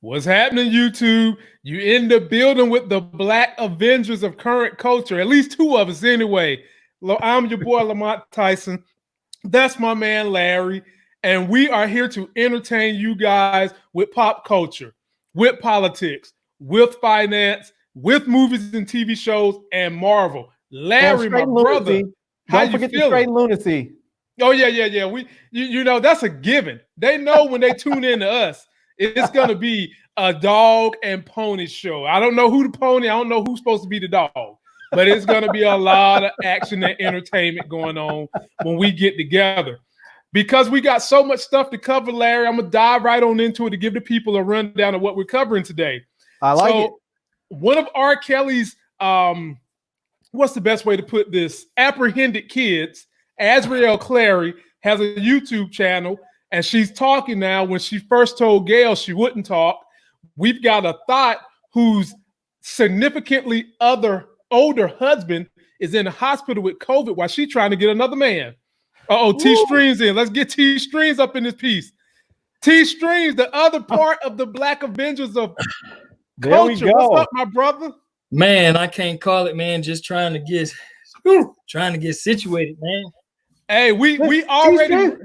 What's happening, YouTube? You in the building with the Black Avengers of current culture. At least two of us, anyway. I'm your boy, Lamont Tyson. That's my man, Larry. And we are here to entertain you guys with pop culture, with politics, with finance, with movies and TV shows, and Marvel. Larry, my brother, how Don't forget the straight lunacy. Oh, yeah. You know, that's a given. They know when they tune in to us, it's going to be a dog and pony show. I don't know who the pony, I don't know who's supposed to be the dog, but it's going to be a lot of action and entertainment going on when we get together. Because we got so much stuff to cover, Larry, I'm going to dive right on into it to give the people a rundown of what we're covering today. I like it. One of R. Kelly's, what's the best way to put this? Apprehended kids, Azriel Clary, has a YouTube channel, and she's talking now. When she first told Gail she wouldn't talk, we've got a THOT whose significantly older husband is in the hospital with COVID while she's trying to get another man. T-Streams in. Let's get T-Streams up in this piece. T-Streams, the other part of the Black Avengers of culture. What's up, my brother? Man, I can't call it, man. Just trying to get situated, man. Hey, we already.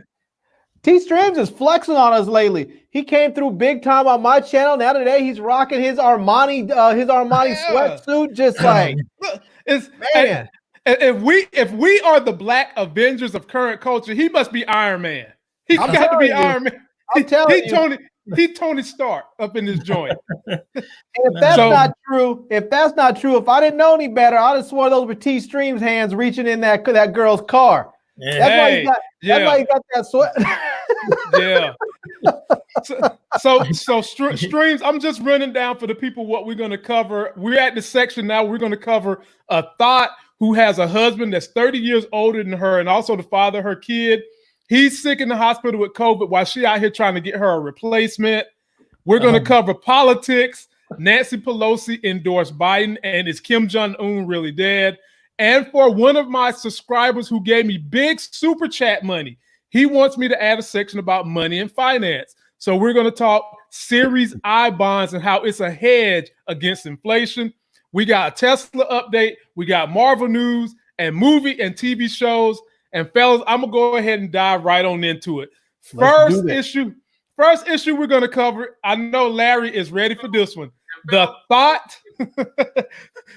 T-Streams is flexing on us lately. He came through big time on my channel. Now today he's rocking his Armani sweatsuit, just like it's man. If we are the Black Avengers of current culture, he must be Iron Man. He's got to be Iron Man. I'm telling you. He's Tony Stark up in this joint. If that's not true, if I didn't know any better, I'd have swore those were T-Streams hands reaching in that girl's car. Yeah. That's why you got that sweat. Yeah. So Streams, I'm just running down for the people what we're going to cover. We're at the section now. We're going to cover a THOT who has a husband that's 30 years older than her and also the father of her kid. He's sick in the hospital with COVID while she out here trying to get her a replacement. We're going to cover politics. Nancy Pelosi endorsed Biden, and is Kim Jong-un really dead? And for one of my subscribers who gave me big super chat money, he wants me to add a section about money and finance. So we're going to talk Series I bonds and how it's a hedge against inflation. We got a Tesla update. We got Marvel news and movie and TV shows. And fellas, I'm going to go ahead and dive right on into it. First issue we're going to cover. I know Larry is ready for this one. The THOT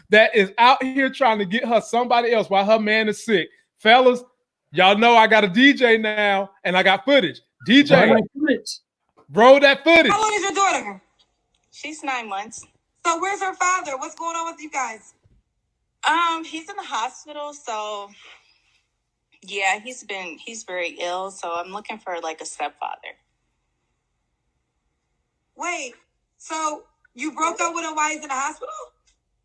that is out here trying to get her somebody else while her man is sick. Fellas, y'all know I got a DJ now and I got footage. DJ, roll that footage. How old is your daughter? She's 9 months. So where's her father? What's going on with you guys? He's in the hospital, so yeah, he's very ill, so I'm looking for like a stepfather. Wait, so you broke up with him while he's in the hospital?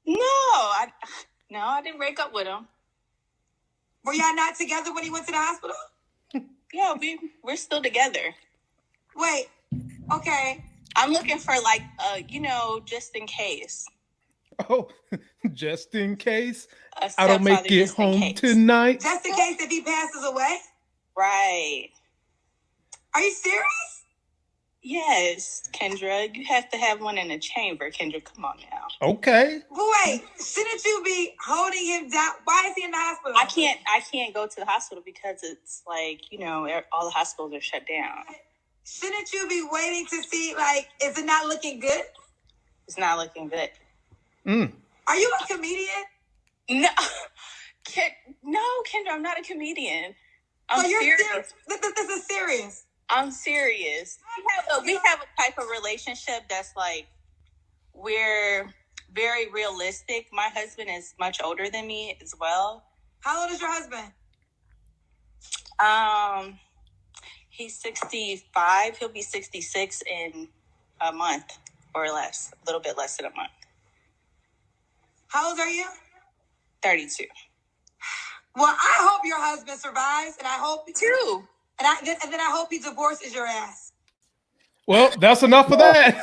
No, I didn't break up with him. Were y'all not together when he went to the hospital? Yeah, we're still together. Wait, okay. I'm looking for like, just in case. Oh, just in case I don't make it home tonight. Just in case if he passes away? Right. Are you serious? Yes, Kendra. You have to have one in a chamber, Kendra. Come on now. Okay. But wait, shouldn't you be holding him down? Why is he in the hospital? I can't go to the hospital because it's like, all the hospitals are shut down. Shouldn't you be waiting to see, like, is it not looking good? It's not looking good. Are you a comedian? No, Kendra, I'm not a comedian. I'm serious. This is serious. I'm serious. We have a type of relationship that's like, we're very realistic. My husband is much older than me as well. How old is your husband? He's 65. He'll be 66 in a month or less, a little bit less than a month. How old are you? 32. Well, I hope your husband survives, and I hope you too. And then I hope he divorces your ass. Well, that's enough of that.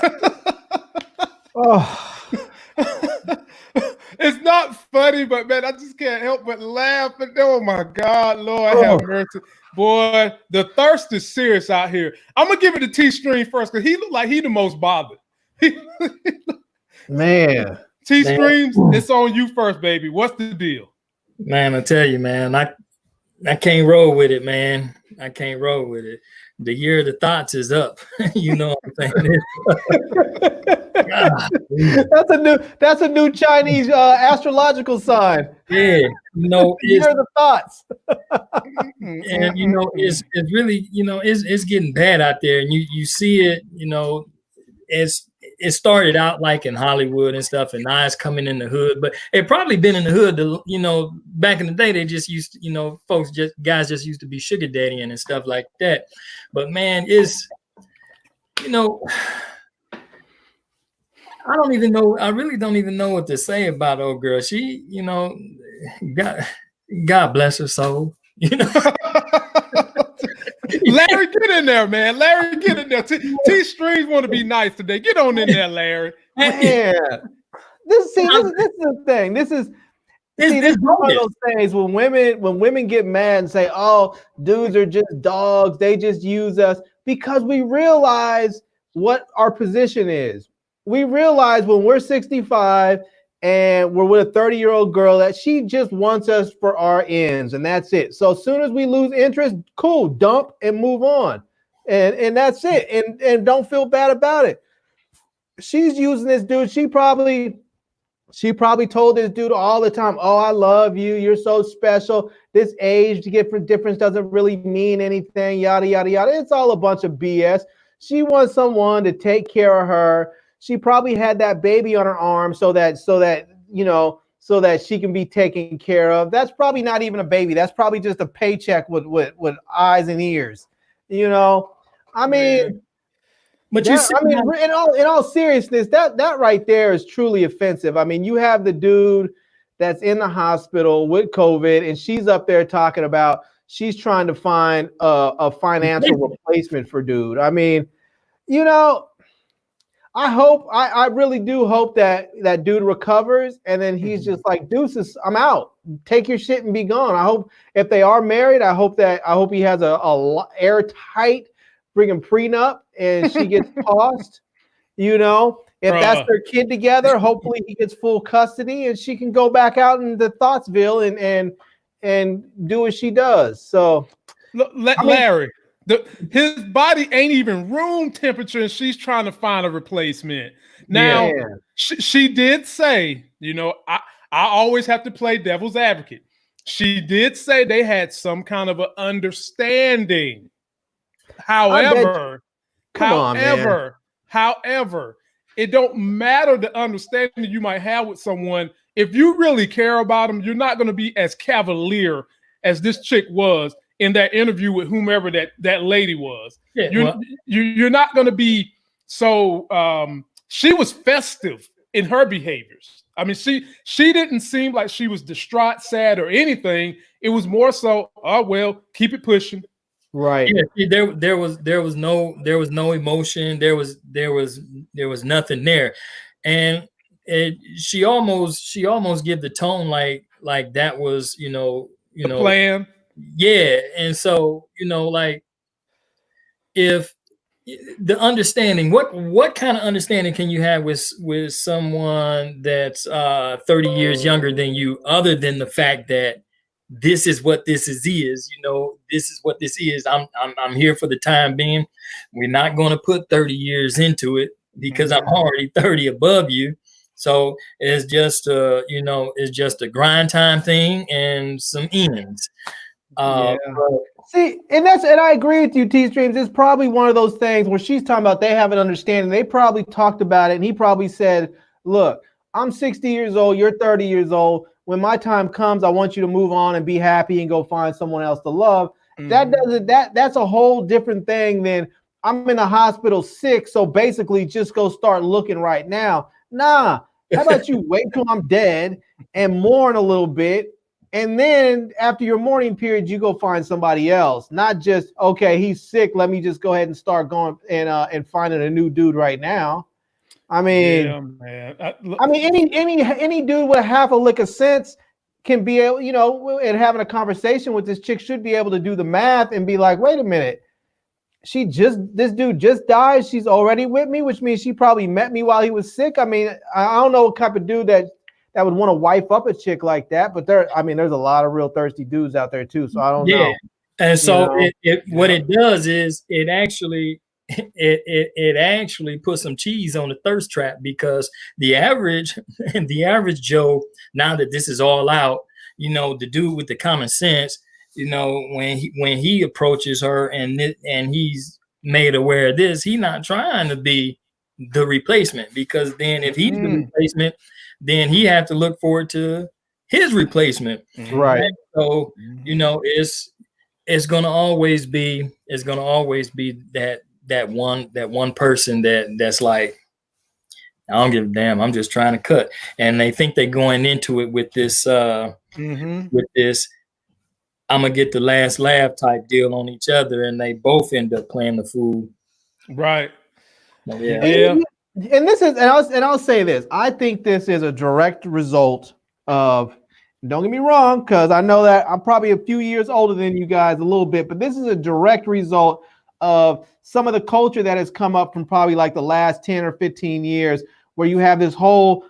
It's not funny, but man, I just can't help but laugh. Oh my God, Lord have mercy. Boy, the thirst is serious out here. I'm gonna give it to T-Stream first because he looked like he the most bothered. Man. T Streams, it's on you first, baby. What's the deal? Man, I tell you, man, I can't roll with it, man. I can't roll with it. The year of the thoughts is up. You know what I'm saying? That's a new Chinese astrological sign. Yeah, you know, Year of the thoughts. and you know, it's really, you know, it's getting bad out there, and you see it, you know, it started out like in Hollywood and stuff, and now it's coming in the hood. But it probably been in the hood. You know, back in the day, they just used to, you know, guys just used to be sugar daddying and stuff like that. But man, it's, you know, I don't even know. I really don't even know what to say about old girl. She, you know, God bless her soul. You know. Larry, get in there, man. Larry, get in there. T Streams want to be nice today. Get on in there, Larry. Yeah. This is the thing. This is one of those things when women get mad and say, "Oh, dudes are just dogs. They just use us," because we realize what our position is. We realize when we're 65 and we're with a 30-year-old girl that she just wants us for our ends, and that's it. So as soon as we lose interest, cool, dump and move on, and that's it. And don't feel bad about it. She's using this dude. She probably told this dude all the time, "Oh, I love you. You're so special. This age difference doesn't really mean anything. Yada yada yada." It's all a bunch of BS. She wants someone to take care of her. She probably had that baby on her arm so that she can be taken care of. That's probably not even a baby. That's probably just a paycheck with eyes and ears. You know, I mean, but in all seriousness, that right there is truly offensive. I mean, you have the dude that's in the hospital with COVID, and she's up there talking about she's trying to find a financial replacement for dude. I mean, you know. I really do hope that dude recovers, and then he's just like, "Deuces, I'm out. Take your shit and be gone." I hope if they are married, I hope he has a airtight friggin' prenup and she gets tossed. You know, if that's their kid together, hopefully he gets full custody and she can go back out into Thoughtsville and do what she does. So, Larry. His body ain't even room temperature, and she's trying to find a replacement. Now, she did say, you know, I always have to play devil's advocate. She did say they had some kind of an understanding. However, it don't matter the understanding you might have with someone. If you really care about them, you're not going to be as cavalier as this chick was in that interview with whomever that lady was. Yeah, you're not going to be so. She was festive in her behaviors. I mean, she didn't seem like she was distraught, sad, or anything. It was more so, oh well, keep it pushing. Right. Yeah, there was no emotion. There was nothing there, and she almost gave the tone like that was the plan. Yeah, and so like if the understanding, what kind of understanding can you have with someone that's 30 years younger than you, other than the fact that this is what this is, this is what this is. I'm here for the time being. We're not going to put 30 years into it because I'm already 30 above you. So it's just it's just a grind time thing and some ends. See, and I agree with you, T Streams. It's probably one of those things where she's talking about they have an understanding. They probably talked about it, and he probably said, "Look, I'm 60 years old. You're 30 years old. When my time comes, I want you to move on and be happy and go find someone else to love." That's a whole different thing than I'm in the hospital sick, so basically just go start looking right now. Nah, how about you wait till I'm dead and mourn a little bit, and then after your mourning period, you go find somebody else. Not just, okay, he's sick, let me just go ahead and start going and finding a new dude right now. I mean, any dude with half a lick of sense can be able, and having a conversation with this chick should be able to do the math and be like, wait a minute, this dude just died. She's already with me, which means she probably met me while he was sick. I mean, I don't know what type of dude that would want to wipe up a chick like that, but there's a lot of real thirsty dudes out there too. So I don't know. And so what it does is it actually puts some cheese on the thirst trap, because the average Joe, now that this is all out, the dude with the common sense, when he approaches her and he's made aware of this, he's not trying to be the replacement, because then if he's the replacement, then he have to look forward to his replacement. Right. And so, it's gonna always be that one person that's like, I don't give a damn, I'm just trying to cut. And they think they're going into it with this I'm gonna get the last laugh type deal on each other, and they both end up playing the fool. Right. Yeah. And this is, and I'll say this, I think this is a direct result of, don't get me wrong, because I know that I'm probably a few years older than you guys a little bit, but this is a direct result of some of the culture that has come up from probably like the last 10 or 15 years, where you had this whole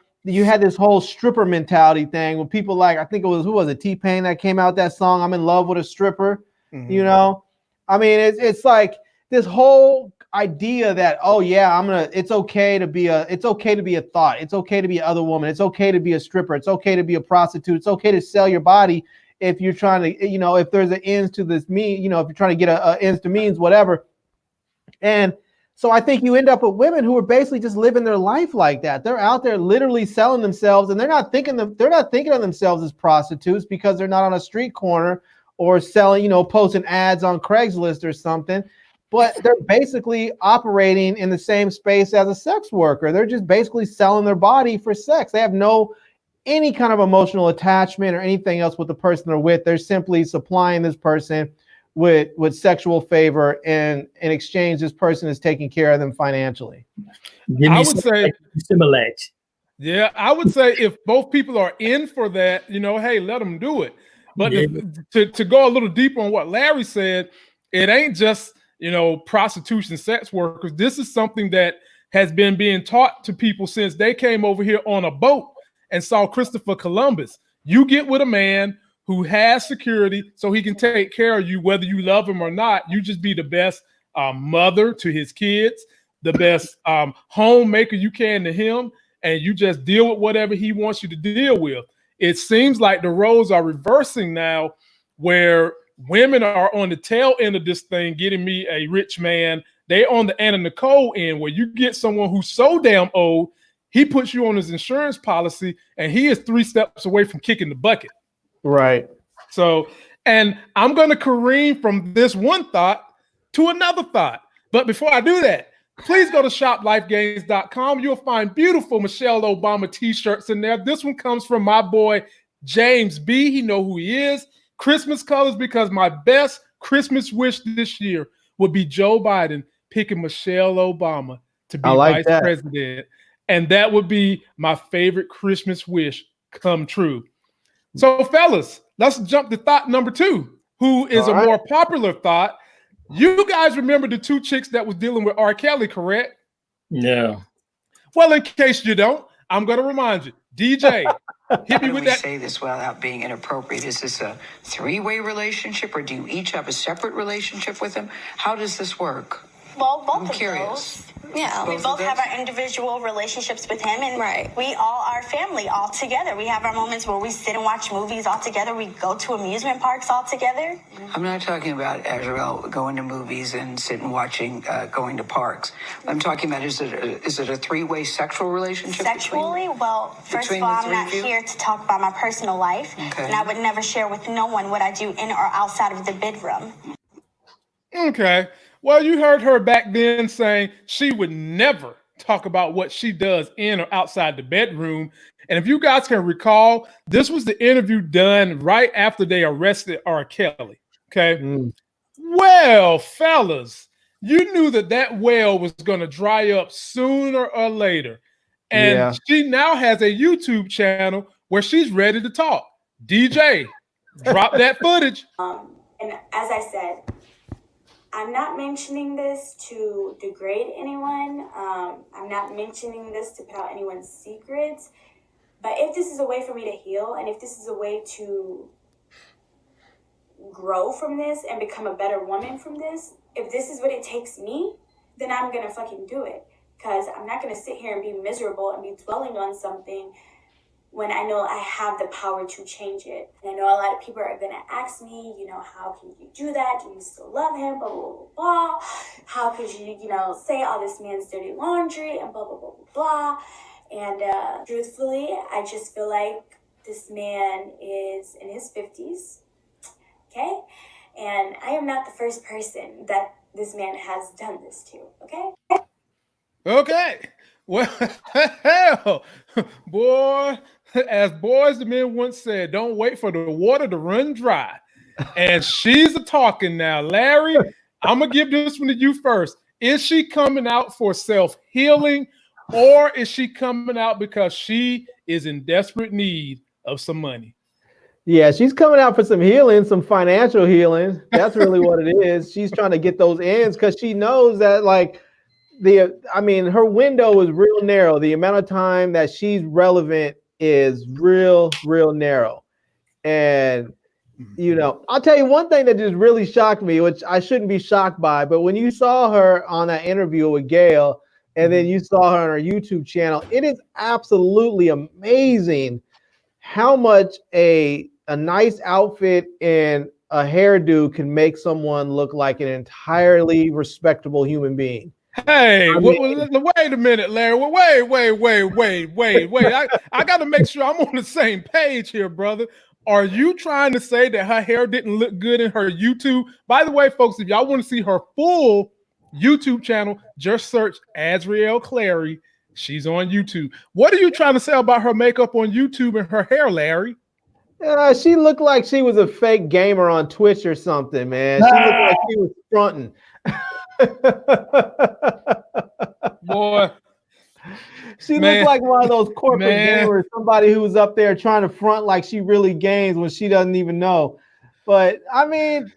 stripper mentality thing with people like, I think it was, who was it, T-Pain that came out that song, I'm in love with a stripper. I mean, it's like this whole idea that, oh yeah, it's okay to be a thought, it's okay to be other woman, it's okay to be a stripper, it's okay to be a prostitute, it's okay to sell your body if you're trying to, if there's an ends to this mean, if you're trying to get a ends to means, whatever. And so I think you end up with women who are basically just living their life like that. They're out there literally selling themselves, and they're not thinking of themselves as prostitutes, because they're not on a street corner or selling, posting ads on Craigslist or something. But they're basically operating in the same space as a sex worker. They're just basically selling their body for sex. They have any kind of emotional attachment or anything else with the person they're with. They're simply supplying this person with sexual favor, and in exchange, this person is taking care of them financially. I would say, if both people are in for that, hey, let them do it. But to go a little deeper on what Larry said, it ain't just prostitution, sex workers. This is something that has been being taught to people since they came over here on a boat and saw Christopher Columbus. You get with a man who has security so he can take care of you, whether you love him or not. You just be the best mother to his kids, the best homemaker you can to him, and you just deal with whatever he wants you to deal with. It seems like the roles are reversing now, where women are on the tail end of this thing, getting me a rich man. They on the Anna Nicole end, where you get someone who's so damn old, he puts you on his insurance policy, and he is 3 steps away from kicking the bucket. Right. So, and I'm going to careen from this one thought to another thought. But before I do that, please go to shoplifegains.com. You'll find beautiful Michelle Obama t-shirts in there. This one comes from my boy, James B. He know who he is. Christmas colors, because my best Christmas wish this year would be Joe Biden picking Michelle Obama to be vice president. And that would be my favorite Christmas wish come true. So, fellas, let's jump to thought number 2, who is a more popular thought. You guys remember the 2 chicks that was dealing with R. Kelly, correct? Yeah. Well, in case you don't, I'm going to remind you. DJ, hit me with that. Say this without being inappropriate. Is this a 3-way relationship, or do you each have a separate relationship with him? How does this work? Well, both I'm of curious. those. Yeah, we both have our individual relationships with him, and we all are family all together. We have our moments where we sit and watch movies all together. We go to amusement parks all together. I'm not talking about Azriel going to movies and sitting watching, going to parks. I'm talking about, is it a 3-way sexual relationship? Sexually? Well, first of all, I'm not here to talk about my personal life, and I would never share with no one what I do in or outside of the bedroom. Okay. Well, you heard her back then saying she would never talk about what she does in or outside the bedroom. And if you guys can recall, this was the interview done right after they arrested R. Kelly. Okay. Well, fellas, you knew that well was going to dry up sooner or later. And she now has a YouTube channel where she's ready to talk. DJ, drop that footage. And as I said, I'm not mentioning this to degrade anyone. I'm not mentioning this to put out anyone's secrets. But if this is a way for me to heal, and if this is a way to grow from this and become a better woman from this, if this is what it takes me, then I'm gonna fucking do it. Because I'm not gonna sit here and be miserable and be dwelling on something when I know I have the power to change it. And I know a lot of people are gonna ask me, you know, how can you do that? Do you still love him? Blah, blah, blah, blah. How could you, you know, say all this man's dirty laundry and blah, blah, blah, blah, blah. And truthfully, I just feel like this man is in his 50s, okay? And I am not the first person that this man has done this to, okay? Okay. Well, hell, boy, as Boys the Men once said, don't wait for the water to run dry. And she's a talking now. Larry, I'm going to give this one to you first. Is she coming out for self-healing, or is she coming out because she is in desperate need of some money? Yeah, she's coming out for some healing, some financial healing. That's really what it is. She's trying to get those ends because she knows that, like, her window is real narrow. The amount of time that she's relevant is real narrow. And, you know, I'll tell you one thing that just really shocked me, which I shouldn't be shocked by, but when you saw her on that interview with Gail, and then you saw her on her YouTube channel, it is absolutely amazing how much a nice outfit and a hairdo can make someone look like an entirely respectable human being. Hey, wait a minute, Larry. Wait. I got to make sure I'm on the same page here, brother. Are you trying to say that her hair didn't look good in her YouTube? By the way, folks, if y'all want to see her full YouTube channel, just search Azriel Clary. She's on YouTube. What are you trying to say about her makeup on YouTube and her hair, Larry? She looked like she was a fake gamer on Twitch or something, man. She looked like she was fronting. Boy, she looked like one of those corporate gamers, somebody who was up there trying to front like she really games when she doesn't even know. But I mean,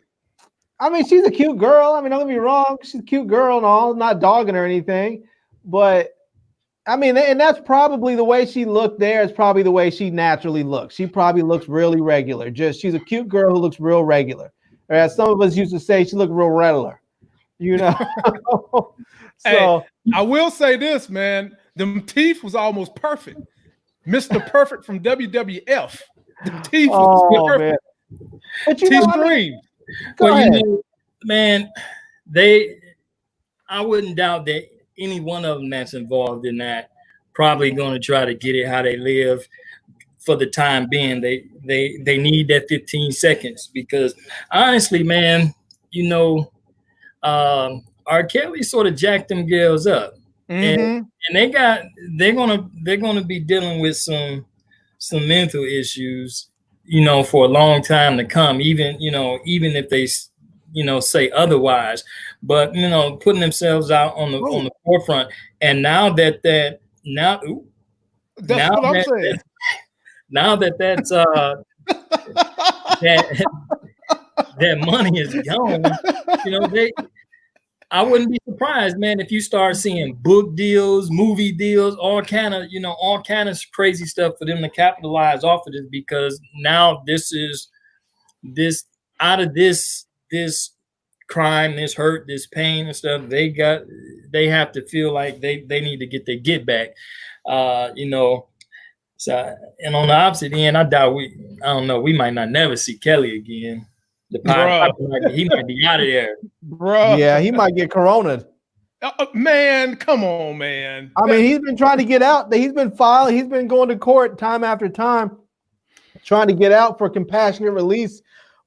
she's a cute girl. I mean, don't get me wrong, she's a cute girl and all, not dogging her or anything. But I mean, and that's probably the way she looked there is probably the way she naturally looks. She probably looks really regular. She's a cute girl who looks real regular. Or as some of us used to say, she looked real regular. You know. So hey, I will say this, man. Them teeth was almost perfect. Mr. Perfect from WWF. The teeth was perfect. Man. But you know, Scream. Well, you know, man, I wouldn't doubt that any one of them that's involved in that probably going to try to get it how they live for the time being. They need that 15 seconds because honestly, man, you know, R. Kelly sort of jacked them girls up, and they're gonna be dealing with some mental issues, you know, for a long time to come. Even if they say otherwise, but you know, putting themselves out on the forefront. And now that money is gone, you know, I wouldn't be surprised, man, if you start seeing book deals, movie deals, all kind of crazy stuff for them to capitalize off of this, because now this out of this crime, this hurt, this pain and stuff, they have to feel like they need to get their get back. You know. So, and on the opposite end, I doubt we might not never see Kelly again. He might be out of there, bro. Yeah, he might get coronaed. Man, come on, man. I mean, he's been trying to get out. He's been filing. He's been going to court time after time, trying to get out for compassionate release.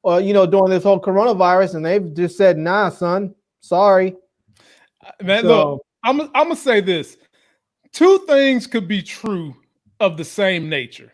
During this whole coronavirus, and they've just said, "Nah, son, sorry." Man, look, I'm gonna say this: two things could be true of the same nature.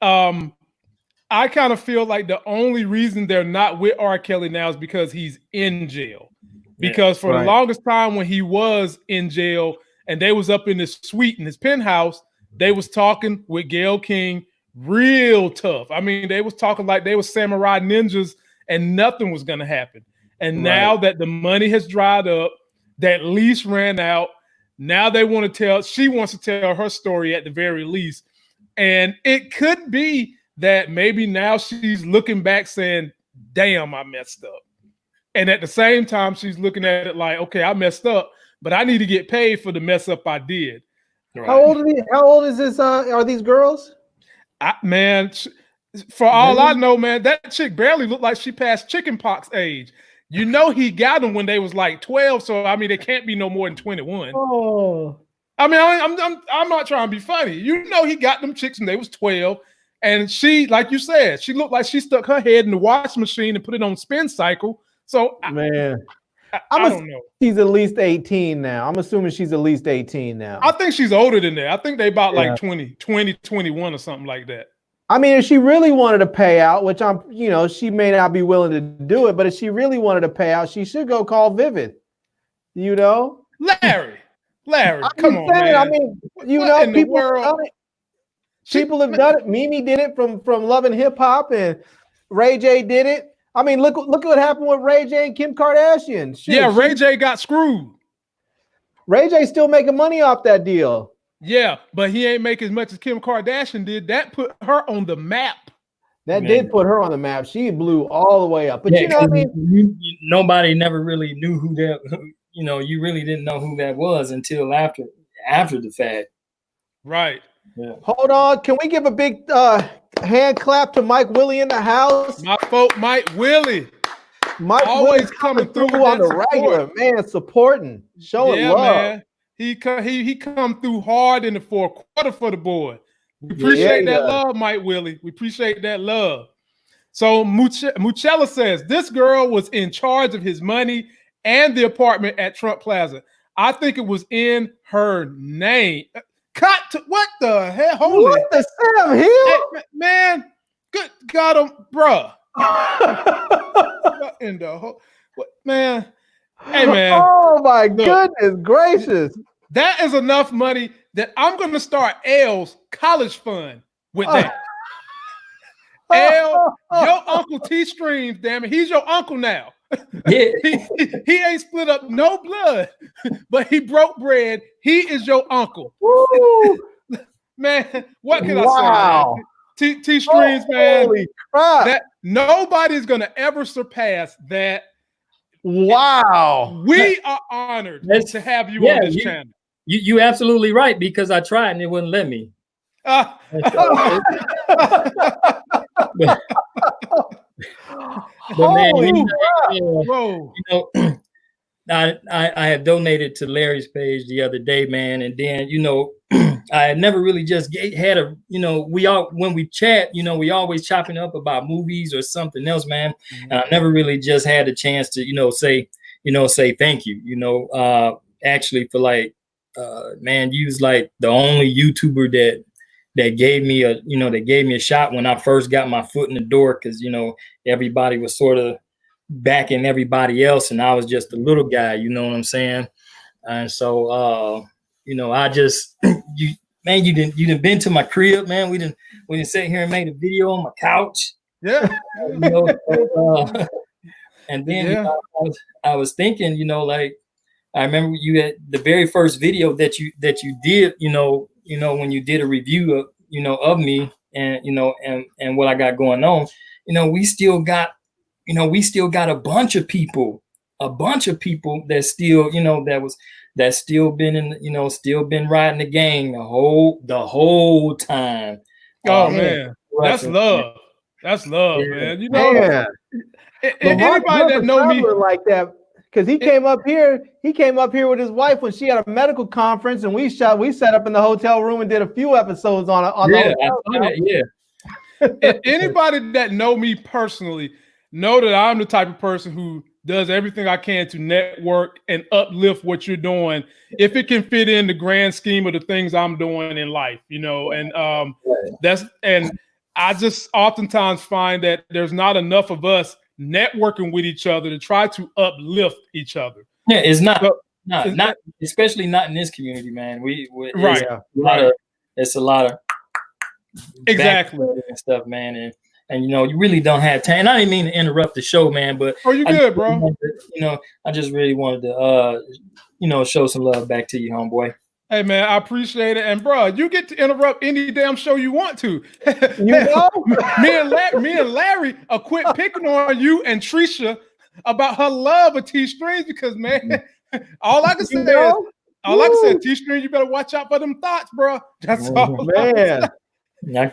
I kind of feel like the only reason they're not with R. Kelly now is because he's in jail. Because for the longest time when he was in jail and they was up in his suite in his penthouse, they was talking with Gayle King real tough. I mean, they was talking like they were samurai ninjas and nothing was going to happen. And now that the money has dried up, that lease ran out, now they want to tell, she wants to tell her story at the very least. And it could be that maybe now she's looking back saying, damn, I messed up. And at the same time, she's looking at it like, okay, I messed up, but I need to get paid for the mess up I did. Right. How old is this? Are these girls? Man, for all I know, man, that chick barely looked like she passed chickenpox age. You know, he got them when they was like 12, so I mean, they can't be no more than 21. Oh, I mean, I'm not trying to be funny. You know, he got them chicks when they was 12, and she, like you said, she looked like she stuck her head in the washing machine and put it on spin cycle. So, man, I don't know. She's at least 18 now. I'm assuming she's at least 18 now. I think she's older than that. I think they about like 20, 21 or something like that. I mean, if she really wanted to pay out, which she may not be willing to do it, but if she really wanted to pay out, she should go call Vivid. You know, Larry, come on, man. I mean, people have done it. Mimi did it from Love and Hip Hop, and Ray J did it. I mean, look what happened with Ray J and Kim Kardashian. Shoot, yeah, Ray J got screwed. Ray J still making money off that deal. Yeah, but he ain't make as much as Kim Kardashian did. That put her on the map. That did put her on the map. She blew all the way up. But you know what I mean? Nobody never really knew who that, you really didn't know who that was until after the fact. Right. Yeah. Hold on. Can we give a big hand clap to Mike Willie in the house? My folk, Mike Willie. Mike always coming through on the regular, man, supporting, showing love. Man. He come through hard in the fourth quarter for the boy. We appreciate that love, Mike Willie. We appreciate that love. So Muchella says, this girl was in charge of his money and the apartment at Trump Plaza. I think it was in her name. What the hell? Holy. What the Sam Hill? Hey, man, good God, bruh. In the whole, man. Hey, man. Oh, my goodness gracious. That is enough money that I'm going to start L's college fund with that. L, your Uncle T Streams, damn it. He's your uncle now. Yeah. he ain't split up no blood, but he broke bread. He is your uncle. Man, what can I say? T Streams, man. Holy crap. That nobody's going to ever surpass that. Wow. We are honored to have you on this channel. You absolutely right, because I tried and it wouldn't let me. But man, I had donated to Larry's page the other day, man, and then I had never really just had a when we chat, we always chopping up about movies or something else, man, and I never really just had a chance to say thank you, actually for like man, you was like the only YouTuber that gave me a shot when I first got my foot in the door, because everybody was sort of backing everybody else and I was just a little guy, you know what I'm saying? And so I just you didn't been to my crib, man. We didn't sit here and made a video on my couch. Yeah. And then I was thinking, like, I remember you had the very first video that you did, when you did a review of, of me and what I got going on, we still got a bunch of people that still, that's still been in, still been riding the gang the whole time. Oh man, that's love. That's love, man. Anybody that know me like that. Because he came up here with his wife when she had a medical conference, and we sat up in the hotel room and did a few episodes on the hotel. Anybody that know me personally know that I'm the type of person who does everything I can to network and uplift what you're doing, if it can fit in the grand scheme of the things I'm doing in life, and I just oftentimes find that there's not enough of us networking with each other to try to uplift each other. Yeah, it's not especially not in this community, man. It's a lot of exactly and stuff, man. and you really don't have time. And I didn't mean to interrupt the show, man, but you good, bro? I just really wanted to show some love back to you, homeboy. Hey man, I appreciate it, and bro, you get to interrupt any damn show you want to. me and Larry are quit picking on you and Trisha about her love of T-Strings because man, all I can say is, T-String, you better watch out for them thoughts, bro. That's all, man. I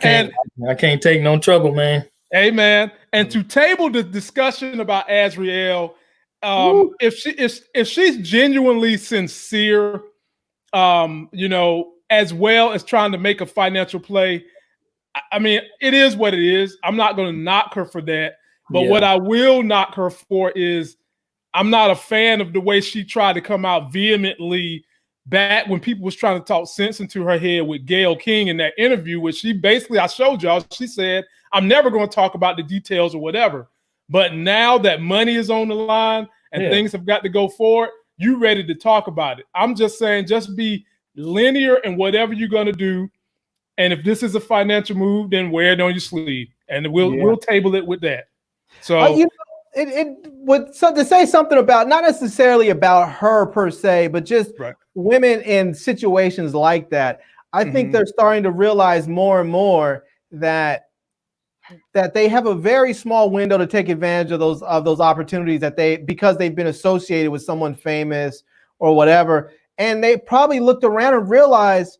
can't take no trouble, man. Hey man, and to table the discussion about Azriel, if she's genuinely sincere. As well as trying to make a financial play. I mean, it is what it is. I'm not going to knock her for that. But what I will knock her for is I'm not a fan of the way she tried to come out vehemently back when people was trying to talk sense into her head with Gayle King in that interview, which she basically, I showed y'all, she said, I'm never going to talk about the details or whatever. But now that money is on the line and things have got to go forward, you ready to talk about it. I'm just saying, just be linear in whatever you're going to do. And if this is a financial move, then wear it on your sleeve. And we'll table it with that. So to say something about, not necessarily about her per se, but just women in situations like that. I think they're starting to realize more and more that they have a very small window to take advantage of those opportunities because they've been associated with someone famous or whatever. And they probably looked around and realized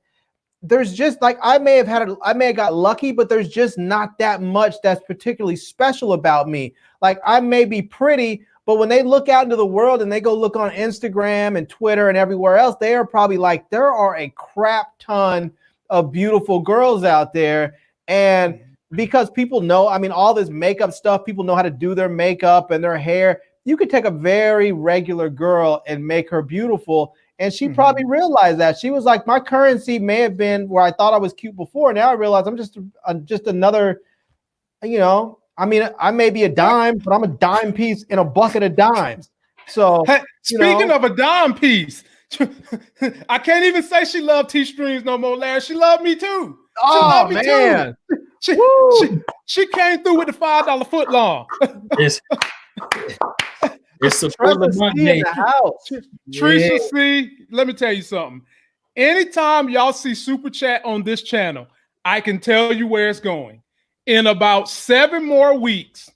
there's just like, I may have got lucky, but there's just not that much that's particularly special about me. Like, I may be pretty, but when they look out into the world and they go look on Instagram and Twitter and everywhere else, they are probably like, there are a crap ton of beautiful girls out there. And because people know, I mean, all this makeup stuff, people know how to do their makeup and their hair. You could take a very regular girl and make her beautiful. And she probably realized that. She was like, my currency may have been where I thought I was cute before. Now I realize I'm just another, I mean, I may be a dime, but I'm a dime piece in a bucket of dimes. So speaking of a dime piece, I can't even say she loved T-Strings no more, Larry. She loved me too. Oh, man. She came through with the $5 foot long. It's a full of money in the house. Trisha C, let me tell you something. Anytime y'all see Super Chat on this channel, I can tell you where it's going. In about 7 more weeks,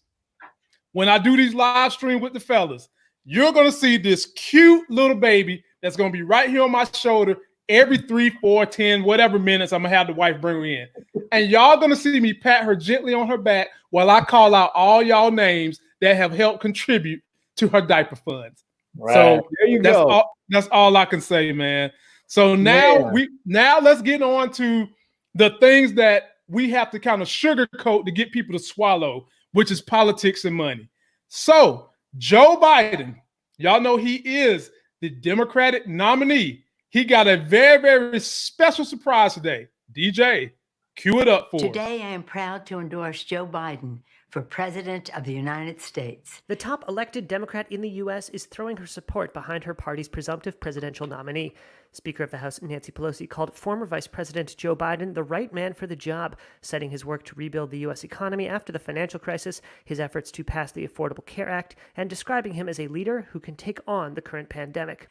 when I do these live stream with the fellas, you're going to see this cute little baby that's going to be right here on my shoulder every 3, 4, 10, whatever minutes I'm going to have the wife bring her in. And y'all going to see me pat her gently on her back while I call out all y'all names that have helped contribute to her diaper funds. Right. So there you go. That's all I can say, man. So now let's get on to the things that we have to kind of sugarcoat to get people to swallow, which is politics and money. So Joe Biden, y'all know he is the Democratic nominee. He got a very, very special surprise today. DJ, cue it up for us. Today, I am proud to endorse Joe Biden for President of the United States. The top elected Democrat in the U.S. is throwing her support behind her party's presumptive presidential nominee. Speaker of the House Nancy Pelosi called former Vice President Joe Biden the right man for the job, citing his work to rebuild the U.S. economy after the financial crisis, his efforts to pass the Affordable Care Act, and describing him as a leader who can take on the current pandemic.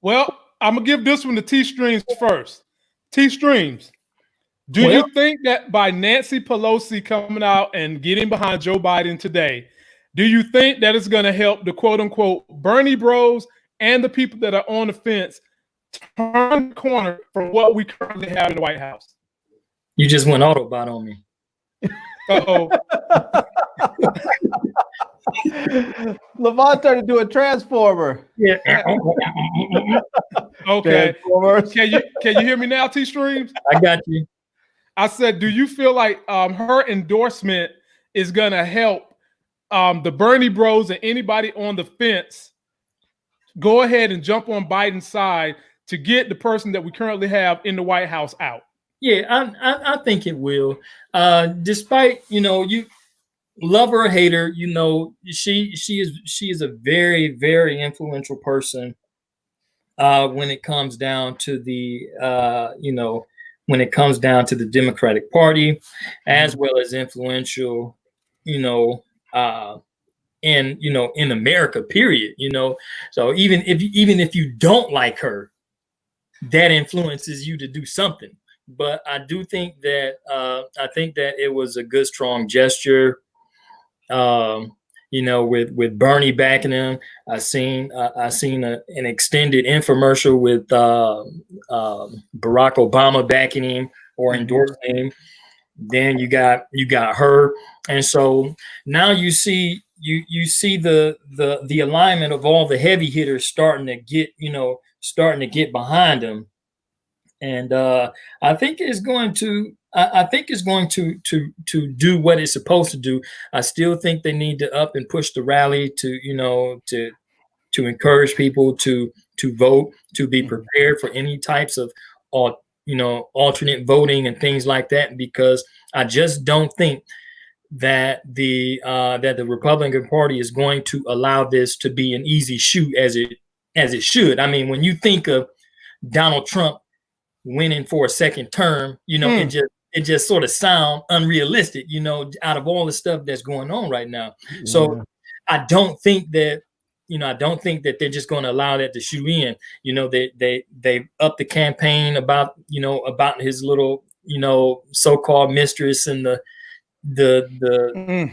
Well, I'm going to give this one to T-Streams first. T-Streams, do you think that by Nancy Pelosi coming out and getting behind Joe Biden today, do you think that it's going to help the quote-unquote Bernie bros and the people that are on the fence turn the corner from what we currently have in the White House? You just went Autobot on me. Uh-oh. Lavon turned into a transformer. Yeah. Okay. Can you hear me now, T-Streams? I got you. I said, do you feel like her endorsement is going to help the Bernie bros and anybody on the fence go ahead and jump on Biden's side to get the person that we currently have in the White House out? Yeah, I think it will. Despite, you love her or hate her, she is a very, very influential person when it comes down to the when it comes down to the Democratic Party, as well as influential, in America, period. So even if you don't like her, that influences you to do something. But I do think that it was a good, strong gesture. With Bernie backing him, I seen an extended infomercial with Barack Obama backing him or endorsing him. Then you got her, and so now you see the alignment of all the heavy hitters starting to get behind him, and I think it's going to do what it's supposed to do. I still think they need to up and push the rally to encourage people to vote, to be prepared for any types of alternate voting and things like that, because I just don't think that the Republican Party is going to allow this to be an easy shoot as it should. I mean, when you think of Donald Trump winning for a second term, it just sort of sound unrealistic, out of all the stuff that's going on right now. Yeah. So I don't think that they're just going to allow that to shoot in. They upped the campaign about his little, so-called mistress and the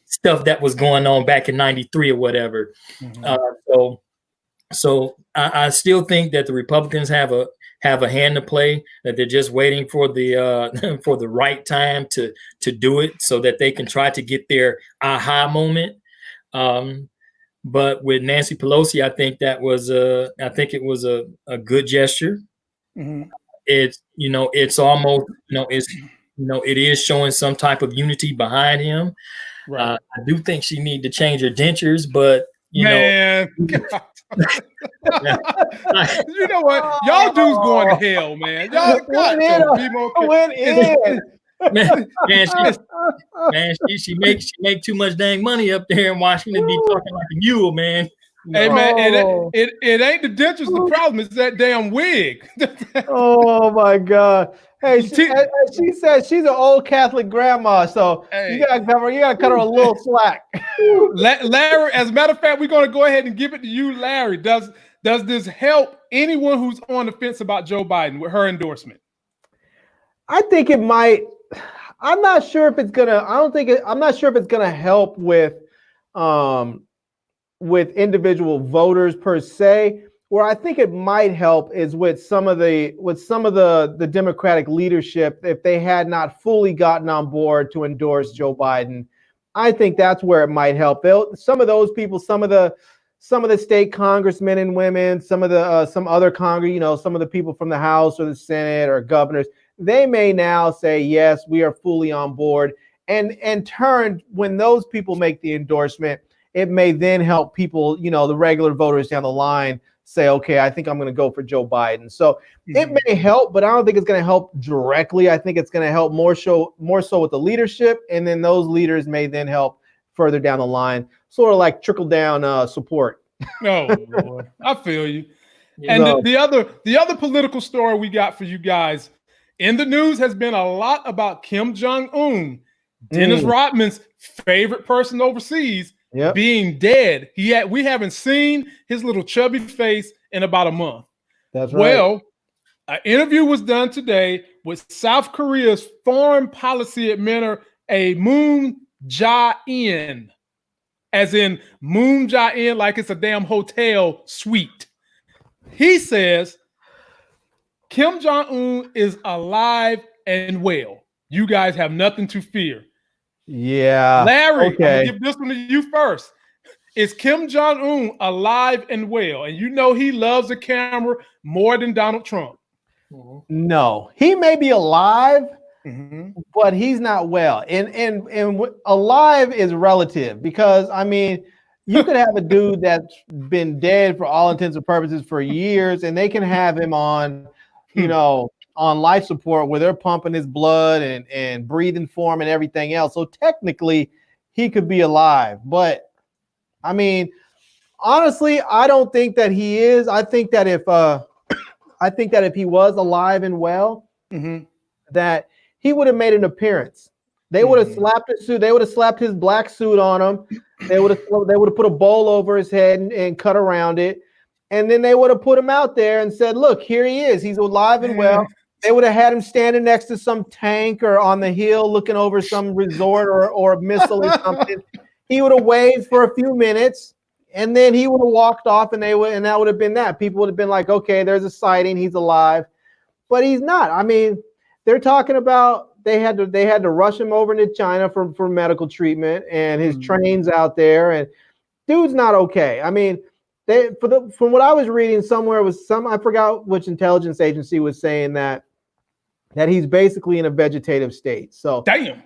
stuff that was going on back in 93 or whatever. So I still think that the Republicans have a hand to play, that they're just waiting for the for the right time to do it, so that they can try to get their aha moment. But with Nancy Pelosi, I think it was a good gesture. It's almost it is showing some type of unity behind him. Right. I do think she need to change her dentures, but you know what? Y'all dudes going to hell, man. Y'all got she make too much dang money up there in Washington, be talking like a mule, man. Hey man, it ain't the dentures. The problem is that damn wig. Oh my God! Hey, she said she's an old Catholic grandma, so you gotta cut her a little slack. Larry, as a matter of fact, we're gonna go ahead and give it to you, Larry. Does this help anyone who's on the fence about Joe Biden with her endorsement? I think it might. I'm not sure if it's gonna. I'm not sure if it's gonna help with individual voters per se. Where I think it might help is with some of the Democratic leadership, if they had not fully gotten on board to endorse Joe Biden. I think that's where it might help. Some of those people, some of the state congressmen and women, some other Congress, some of the people from the House or the Senate or governors, they may now say, yes, we are fully on board. And turn, when those people make the endorsement, it may then help people, the regular voters down the line say, okay, I think I'm going to go for Joe Biden. So it may help, but I don't think it's going to help directly. I think it's going to help more so with the leadership. And then those leaders may then help further down the line, sort of like trickle down support. Oh, Lord. I feel you. And the other political story we got for you guys in the news has been a lot about Kim Jong-un, Dennis Rodman's favorite person overseas, being dead. We haven't seen his little chubby face in about a month. That's right. Well, an interview was done today with South Korea's foreign policy administrator, Moon Jae-in, as in Moon Jae-in, like it's a damn hotel suite. He says Kim Jong-un is alive and well. You guys have nothing to fear. Yeah. Larry, okay. I'm gonna give this one to you first. Is Kim Jong-un alive and well? And he loves the camera more than Donald Trump. No, he may be alive, but he's not well. And alive is relative, because you could have a dude that's been dead for all intents and purposes for years, and they can have him on, on life support where they're pumping his blood and breathing for him and everything else. So technically he could be alive, but honestly, I don't think that he is. I think that if he was alive and well, that he would have made an appearance. They would have slapped his suit. They would have slapped his black suit on him. They would have put a bowl over his head and cut around it. And then they would have put him out there and said, look, here he is. He's alive and well. They would have had him standing next to some tank or on the hill looking over some resort or a missile or something. He would have waved for a few minutes and then he would have walked off and that would have been that. People would have been like, okay, there's a sighting. He's alive. But he's not. I mean, they're talking about they had to rush him over to China for medical treatment and his train's out there and dude's not okay. I mean, from what I was reading somewhere was I forgot which intelligence agency was saying that he's basically in a vegetative state. So damn.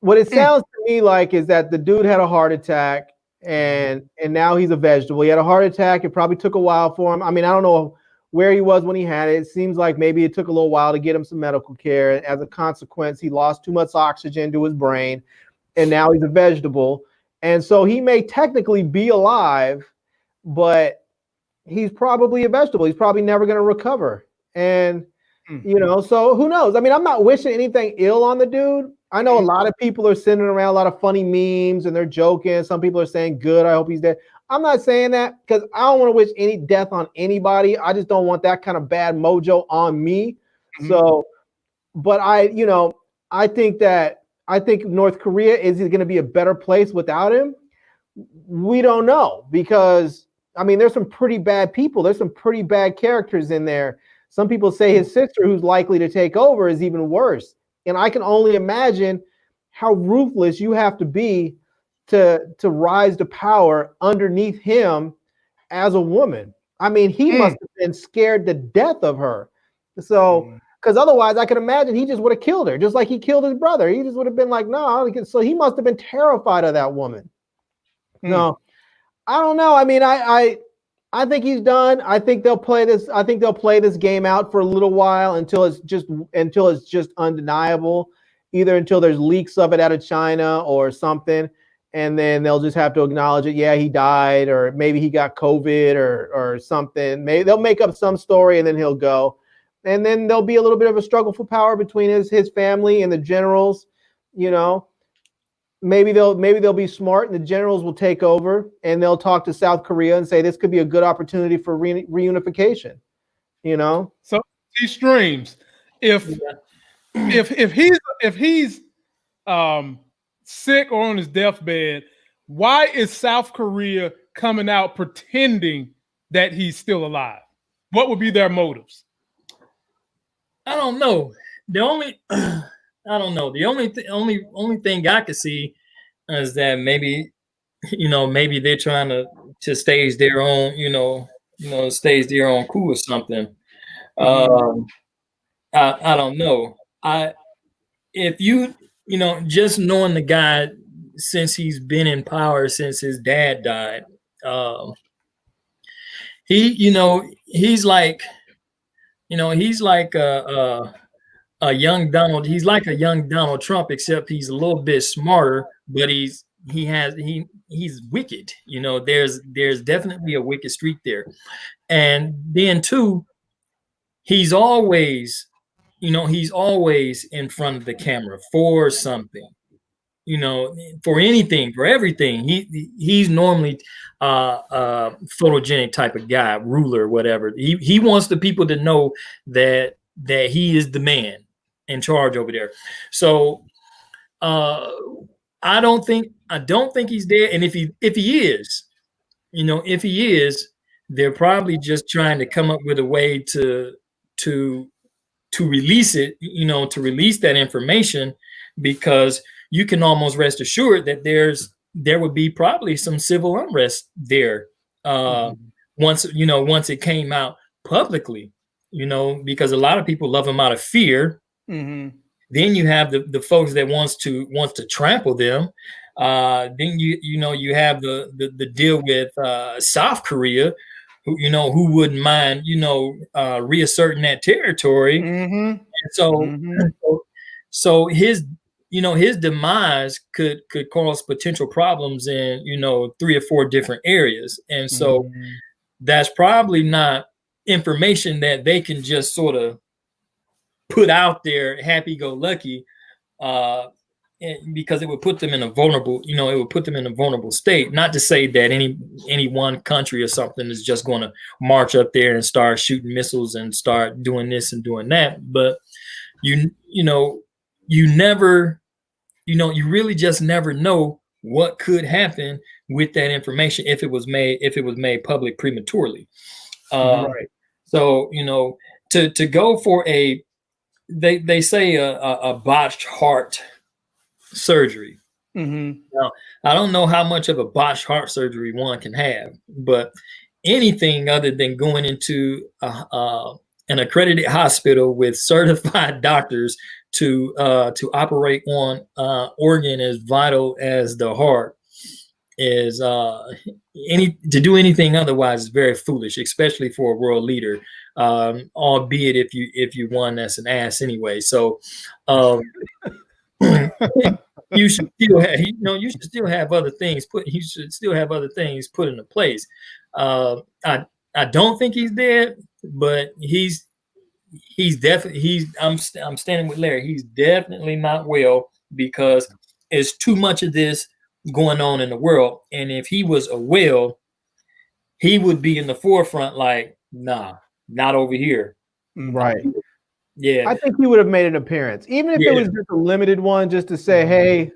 What it sounds to me like is that the dude had a heart attack and now he's a vegetable. He had a heart attack. It probably took a while for him. I mean, I don't know where he was when he had it. It seems like maybe it took a little while to get him some medical care. And as a consequence, he lost too much oxygen to his brain and now he's a vegetable. And so he may technically be alive, but he's probably a vegetable. He's probably never going to recover. And, so who knows? I mean, I'm not wishing anything ill on the dude. I know a lot of people are sending around a lot of funny memes and they're joking. Some people are saying, good, I hope he's dead. I'm not saying that because I don't want to wish any death on anybody. I just don't want that kind of bad mojo on me. So, but I think North Korea is going to be a better place without him. We don't know because, I mean, there's some pretty bad people. There's some pretty bad characters in there. Some people say his sister, who's likely to take over, is even worse. And I can only imagine how ruthless you have to be to rise to power underneath him as a woman. I mean, he must have been scared to death of her. So, because otherwise I could imagine he just would have killed her, just like he killed his brother. He just would have been like, no. So he must have been terrified of that woman. No, I don't know. I mean, I think he's done. I think they'll play this. I think they'll play this game out for a little while until it's just undeniable, either until there's leaks of it out of China or something. And then they'll just have to acknowledge it. Yeah, he died, or maybe he got COVID or something. Maybe they'll make up some story and then he'll go. And then there'll be a little bit of a struggle for power between his family and the generals, Maybe they'll be smart and the generals will take over and they'll talk to South Korea and say this could be a good opportunity for reunification. So he streams. If he's sick or on his deathbed, why is South Korea coming out pretending that he's still alive? What would be their motives? I don't know. I don't know. The only thing I could see is that maybe they're trying to stage their own, stage their own coup or something. I don't know. If just knowing the guy since he's been in power since his dad died, he's like a young Donald. He's like a young Donald Trump, except he's a little bit smarter, but he's wicked. There's definitely a wicked streak there. And then too, he's always in front of the camera for something, for anything, for everything. He's normally a photogenic type of guy, ruler, whatever. He wants the people to know that he is the man in charge over there. So I don't think he's dead. And if he is, they're probably just trying to come up with a way to release it, to release that information, because you can almost rest assured that there would be probably some civil unrest there once it came out publicly, because a lot of people love him out of fear. Then you have the folks that wants to trample them. Then you have the deal with South Korea, who wouldn't mind reasserting that territory. And so his demise could cause potential problems in 3 or 4 different areas. And so that's probably not information that they can just sort of put out there happy-go-lucky, because it would put them in a vulnerable, it would put them in a vulnerable state. Not to say that any one country or something is just going to march up there and start shooting missiles and start doing this and doing that, but you really just never know what could happen with that information if it was made public prematurely. Right. So to go for they say a botched heart surgery. Mm-hmm. Now, I don't know how much of a botched heart surgery one can have, but anything other than going into an accredited hospital with certified doctors to operate on organ as vital as the heart is to do anything otherwise is very foolish, especially for a world leader. Albeit if you one that's an ass anyway. So you should still have other things put into place. I don't think he's dead, but he's definitely I'm standing with Larry. He's definitely not well, because there's too much of this going on in the world. And if he was well, he would be in the forefront, like, nah, not over here. Right. Yeah. I think he would have made an appearance, even if it was just a limited one, just to say, hey,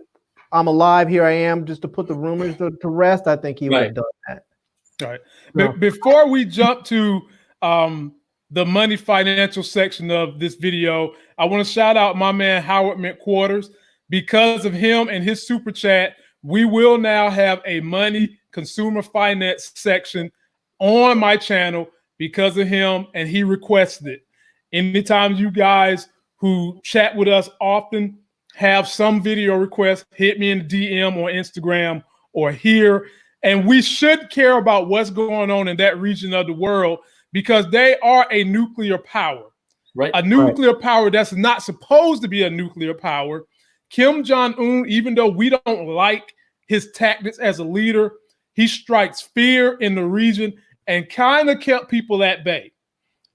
I'm alive, here I am, just to put the rumors to rest. I think he would have done that. All right. No. Before we jump to the money financial section of this video, I want to shout out my man Howard McQuarters. Because of him and his super chat, we will now have a money consumer finance section on my channel because of him, and he requested it. Anytime you guys who chat with us often have some video requests, hit me in the DM or Instagram or here. And we should care about what's going on in that region of the world, because they are a nuclear power. Right. A nuclear power that's not supposed to be a nuclear power. Kim Jong-un, even though we don't like his tactics as a leader, he strikes fear in the region and kind of kept people at bay.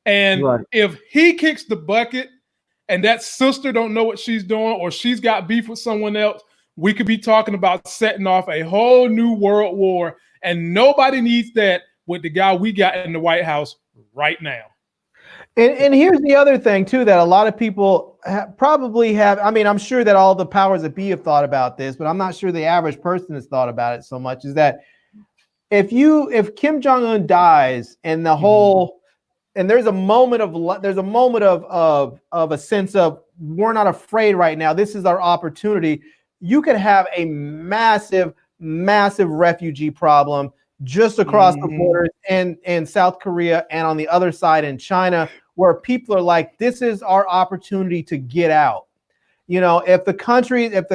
And if he kicks the bucket and that sister don't know what she's doing, or she's got beef with someone else, we could be talking about setting off a whole new world war. And nobody needs that with the guy we got in the White House right now. And here's the other thing, too, that a lot of people probably have. I mean, I'm sure that all the powers that be have thought about this, but I'm not sure the average person has thought about it so much, is that if Kim Jong-un dies and the whole, and there's a moment of a sense of, we're not afraid right now, this is our opportunity, you could have a massive refugee problem just across the border in South Korea and on the other side in China, where people are like, this is our opportunity to get out. If the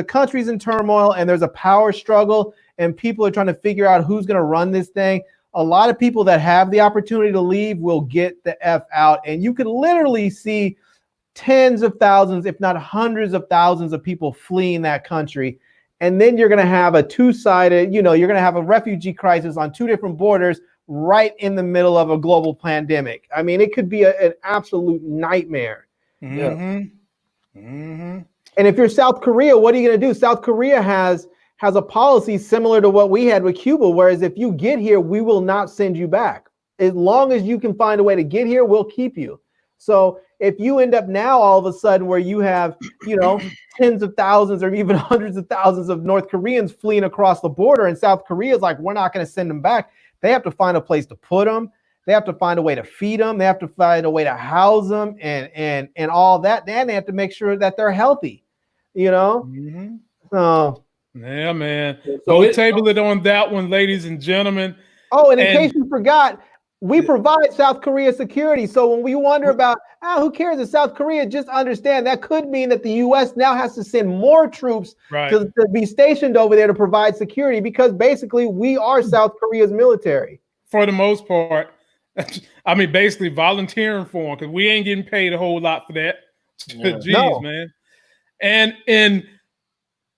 country's in turmoil and there's a power struggle and people are trying to figure out who's going to run this thing, a lot of people that have the opportunity to leave will get the F out. And you could literally see tens of thousands, if not hundreds of thousands of people fleeing that country. And then you're going to have a two-sided, you're going to have a refugee crisis on two different borders right in the middle of a global pandemic. I mean, it could be an absolute nightmare. And if you're South Korea, what are you going to do? South Korea has a policy similar to what we had with Cuba, whereas if you get here, we will not send you back. As long as you can find a way to get here, we'll keep you. So if you end up now all of a sudden where you have, tens of thousands or even hundreds of thousands of North Koreans fleeing across the border, and South Korea is like, we're not going to send them back. They have to find a place to put them. They have to find a way to feed them. They have to find a way to house them and all that. Then they have to make sure that they're healthy, So yeah, man. So table it on that one, ladies and gentlemen. Oh, and in case you forgot, we provide South Korea security. So when we wonder about, who cares if South Korea, just understand that could mean that the U.S. now has to send more troops to be stationed over there to provide security, because basically we are South Korea's military. For the most part. I mean, basically volunteering for them, because we ain't getting paid a whole lot for that. Jeez, man. And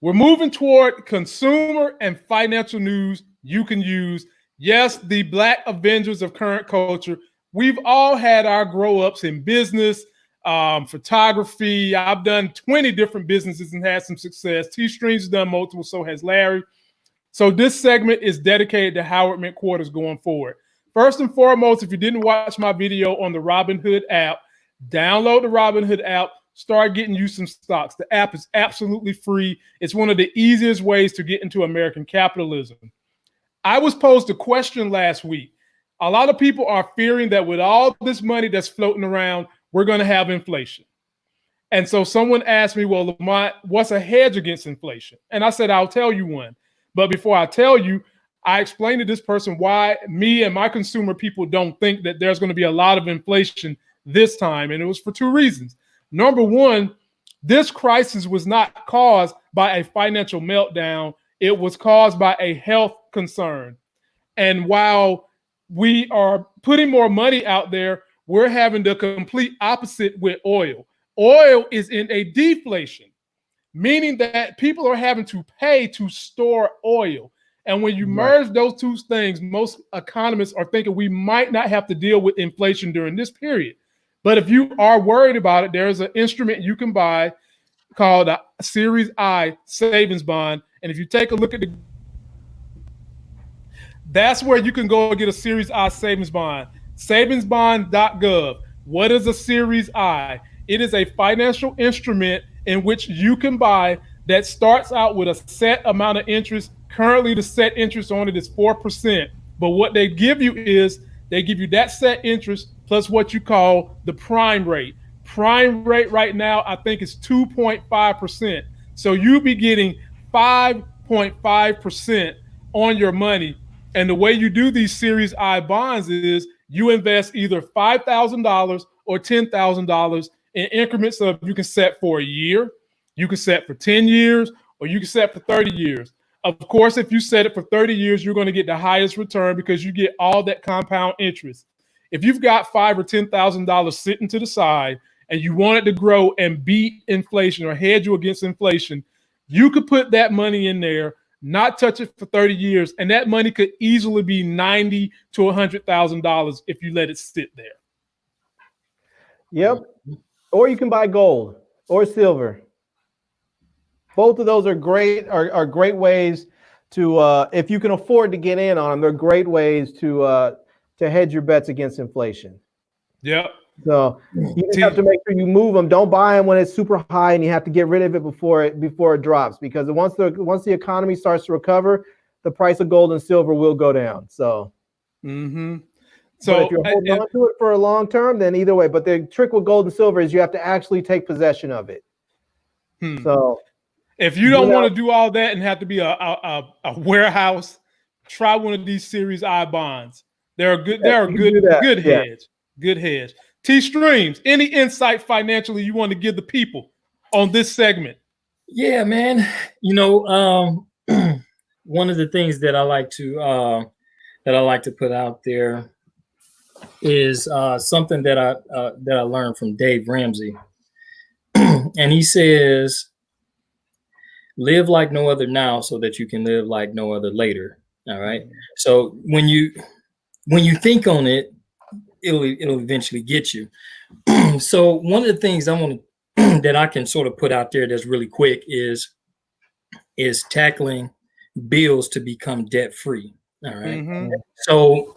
we're moving toward consumer and financial news you can use. Yes, the Black Avengers of current culture. We've all had our grow-ups in business, photography. I've done 20 different businesses and had some success. T-Streams has done multiple, so has Larry. So this segment is dedicated to Howard Mint Quarters going forward. First and foremost, if you didn't watch my video on the Robinhood app, download the Robinhood app, start getting you some stocks. The app is absolutely free. It's one of the easiest ways to get into American capitalism. I was posed a question last week. A lot of people are fearing that with all this money that's floating around, we're going to have inflation. And so someone asked me, well, Lamont, what's a hedge against inflation? And I said, I'll tell you one. But before I tell you, I explained to this person why me and my consumer people don't think that there's going to be a lot of inflation this time. And it was for two reasons. Number one, this crisis was not caused by a financial meltdown. It was caused by a health concern. And while we are putting more money out there, we're having the complete opposite with oil. Oil is in a deflation, meaning that people are having to pay to store oil. And when you merge those two things, most economists are thinking we might not have to deal with inflation during this period. But if you are worried about it, there's an instrument you can buy called a Series I savings bond. And if you take a look at that's where you can go and get a Series I savings bond, savingsbond.gov. What is a Series I? It is a financial instrument in which you can buy that starts out with a set amount of interest. Currently, the set interest on it is 4%. But what they give you is they give you that set interest plus what you call the prime rate. Prime rate right now, I think, is 2.5%. So you'll be getting 5.5% on your money. And the way you do these Series I bonds is you invest either $5,000 or $10,000 in increments of you can set for a year, you can set for 10 years, or you can set for 30 years. Of course, if you set it for 30 years, you're going to get the highest return because you get all that compound interest. If you've got $5,000 or $10,000 sitting to the side and you want it to grow and beat inflation or hedge you against inflation, you could put that money in there, not touch it for 30 years, and that money could easily be $90,000 to $100,000 if you let it sit there. Yep. Or you can buy gold or silver. Both of those are great ways to if you can afford to get in on them, they're great ways to hedge your bets against inflation. Yep. So you just have to make sure you move them. Don't buy them when it's super high and you have to get rid of it before it drops, because once the economy starts to recover, the price of gold and silver will go down. So So if you're holding on to it for a long term, then either way. But the trick with gold and silver is you have to actually take possession of it. So if you don't want to do all that and have to be a warehouse, try one of these Series I bonds. They're a good hedge. Good hedge. T-Streams, any insight financially you want to give the people on this segment? Yeah, man. You know, one of the things that I like to put out there is something that I learned from Dave Ramsey, and he says, "Live like no other now, so that you can live like no other later." All right. So when you think on it, it'll eventually get you. So one of the things I want to that I can sort of put out there that's really quick is tackling bills to become debt free. All right. So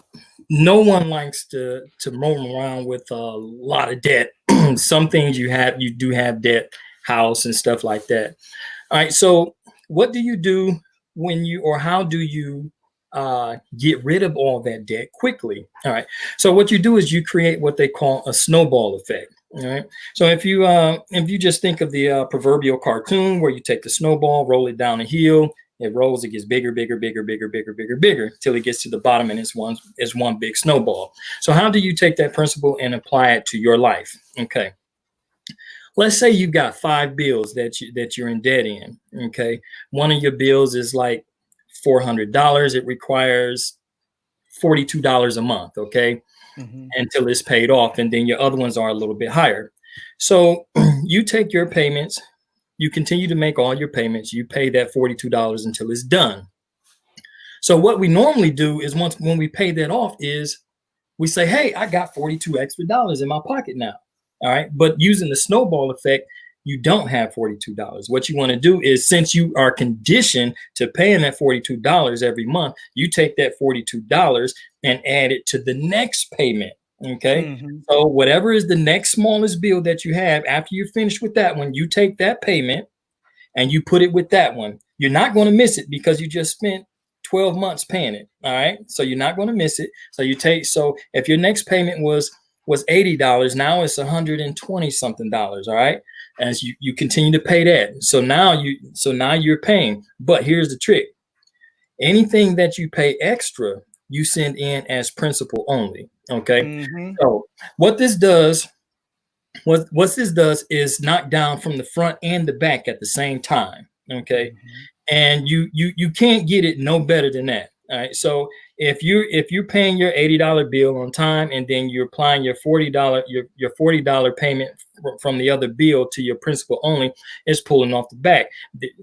no one likes to roam around with a lot of debt. Some things you do have debt, house and stuff like that. All right. So what do you do how do you get rid of all that debt quickly? All right. So what you do is you create what they call a snowball effect. All right. So if you just think of the proverbial cartoon where you take the snowball, roll it down a hill, it rolls, it gets bigger, bigger, bigger, bigger, bigger, bigger, bigger, till it gets to the bottom and it's one big snowball. So how do you take that principle and apply it to your life? Okay. Let's say you've got 5 bills that you're in debt in. Okay. One of your bills is like $400. It requires $42 a month. Okay. Until it's paid off. And then your other ones are a little bit higher. So you take your payments, you continue to make all your payments, you pay that $42 until it's done. So what we normally do is when we pay that off is we say, hey, I got $42 extra in my pocket now. All right. But using the snowball effect, you don't have $42. What you want to do is, since you are conditioned to paying that $42 every month, you take that $42 and add it to the next payment. Okay. Mm-hmm. So whatever is the next smallest bill that you have after you're finished with that one, you take that payment and you put it with that one. You're not going to miss it because you just spent 12 months paying it. All right. So you're not going to miss it. So so if your next payment was $80, now it's $120 something. All right. As you continue to pay that. So now you're paying. But here's the trick. Anything that you pay extra, you send in as principal only. Okay. Mm-hmm. So what this does is knock down from the front and the back at the same time. Okay. Mm-hmm. And you can't get it no better than that. All right. So if you're paying your $80 bill on time, and then you're applying your $40 payment from the other bill to your principal only, it's pulling off the back.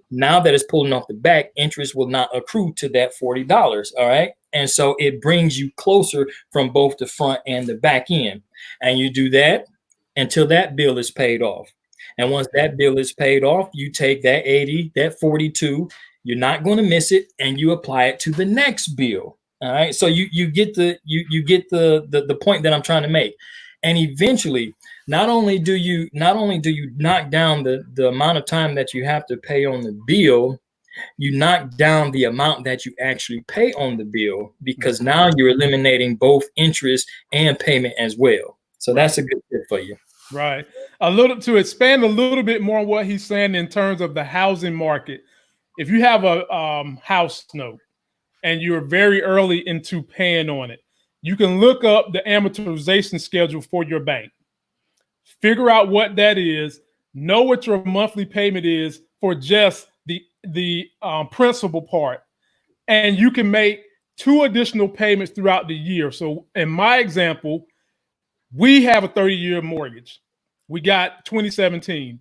Now that it's pulling off the back, interest will not accrue to that $40. All right. And so it brings you closer from both the front and the back end. And you do that until that bill is paid off. And once that bill is paid off, you take that 80, that 42, you're not going to miss it, and you apply it to the next bill. All right. So you get the point that I'm trying to make. And eventually, not only do you knock down the amount of time that you have to pay on the bill, you knock down the amount that you actually pay on the bill, because now you're eliminating both interest and payment as well. So that's a good tip for you. Right. To expand a little bit more on what he's saying in terms of the housing market. If you have a house note and you're very early into paying on it, you can look up the amortization schedule for your bank. Figure out what that is. Know what your monthly payment is for just the principal part, and you can make 2 additional payments throughout the year. So in my example, we have a 30-year mortgage. We got 2017,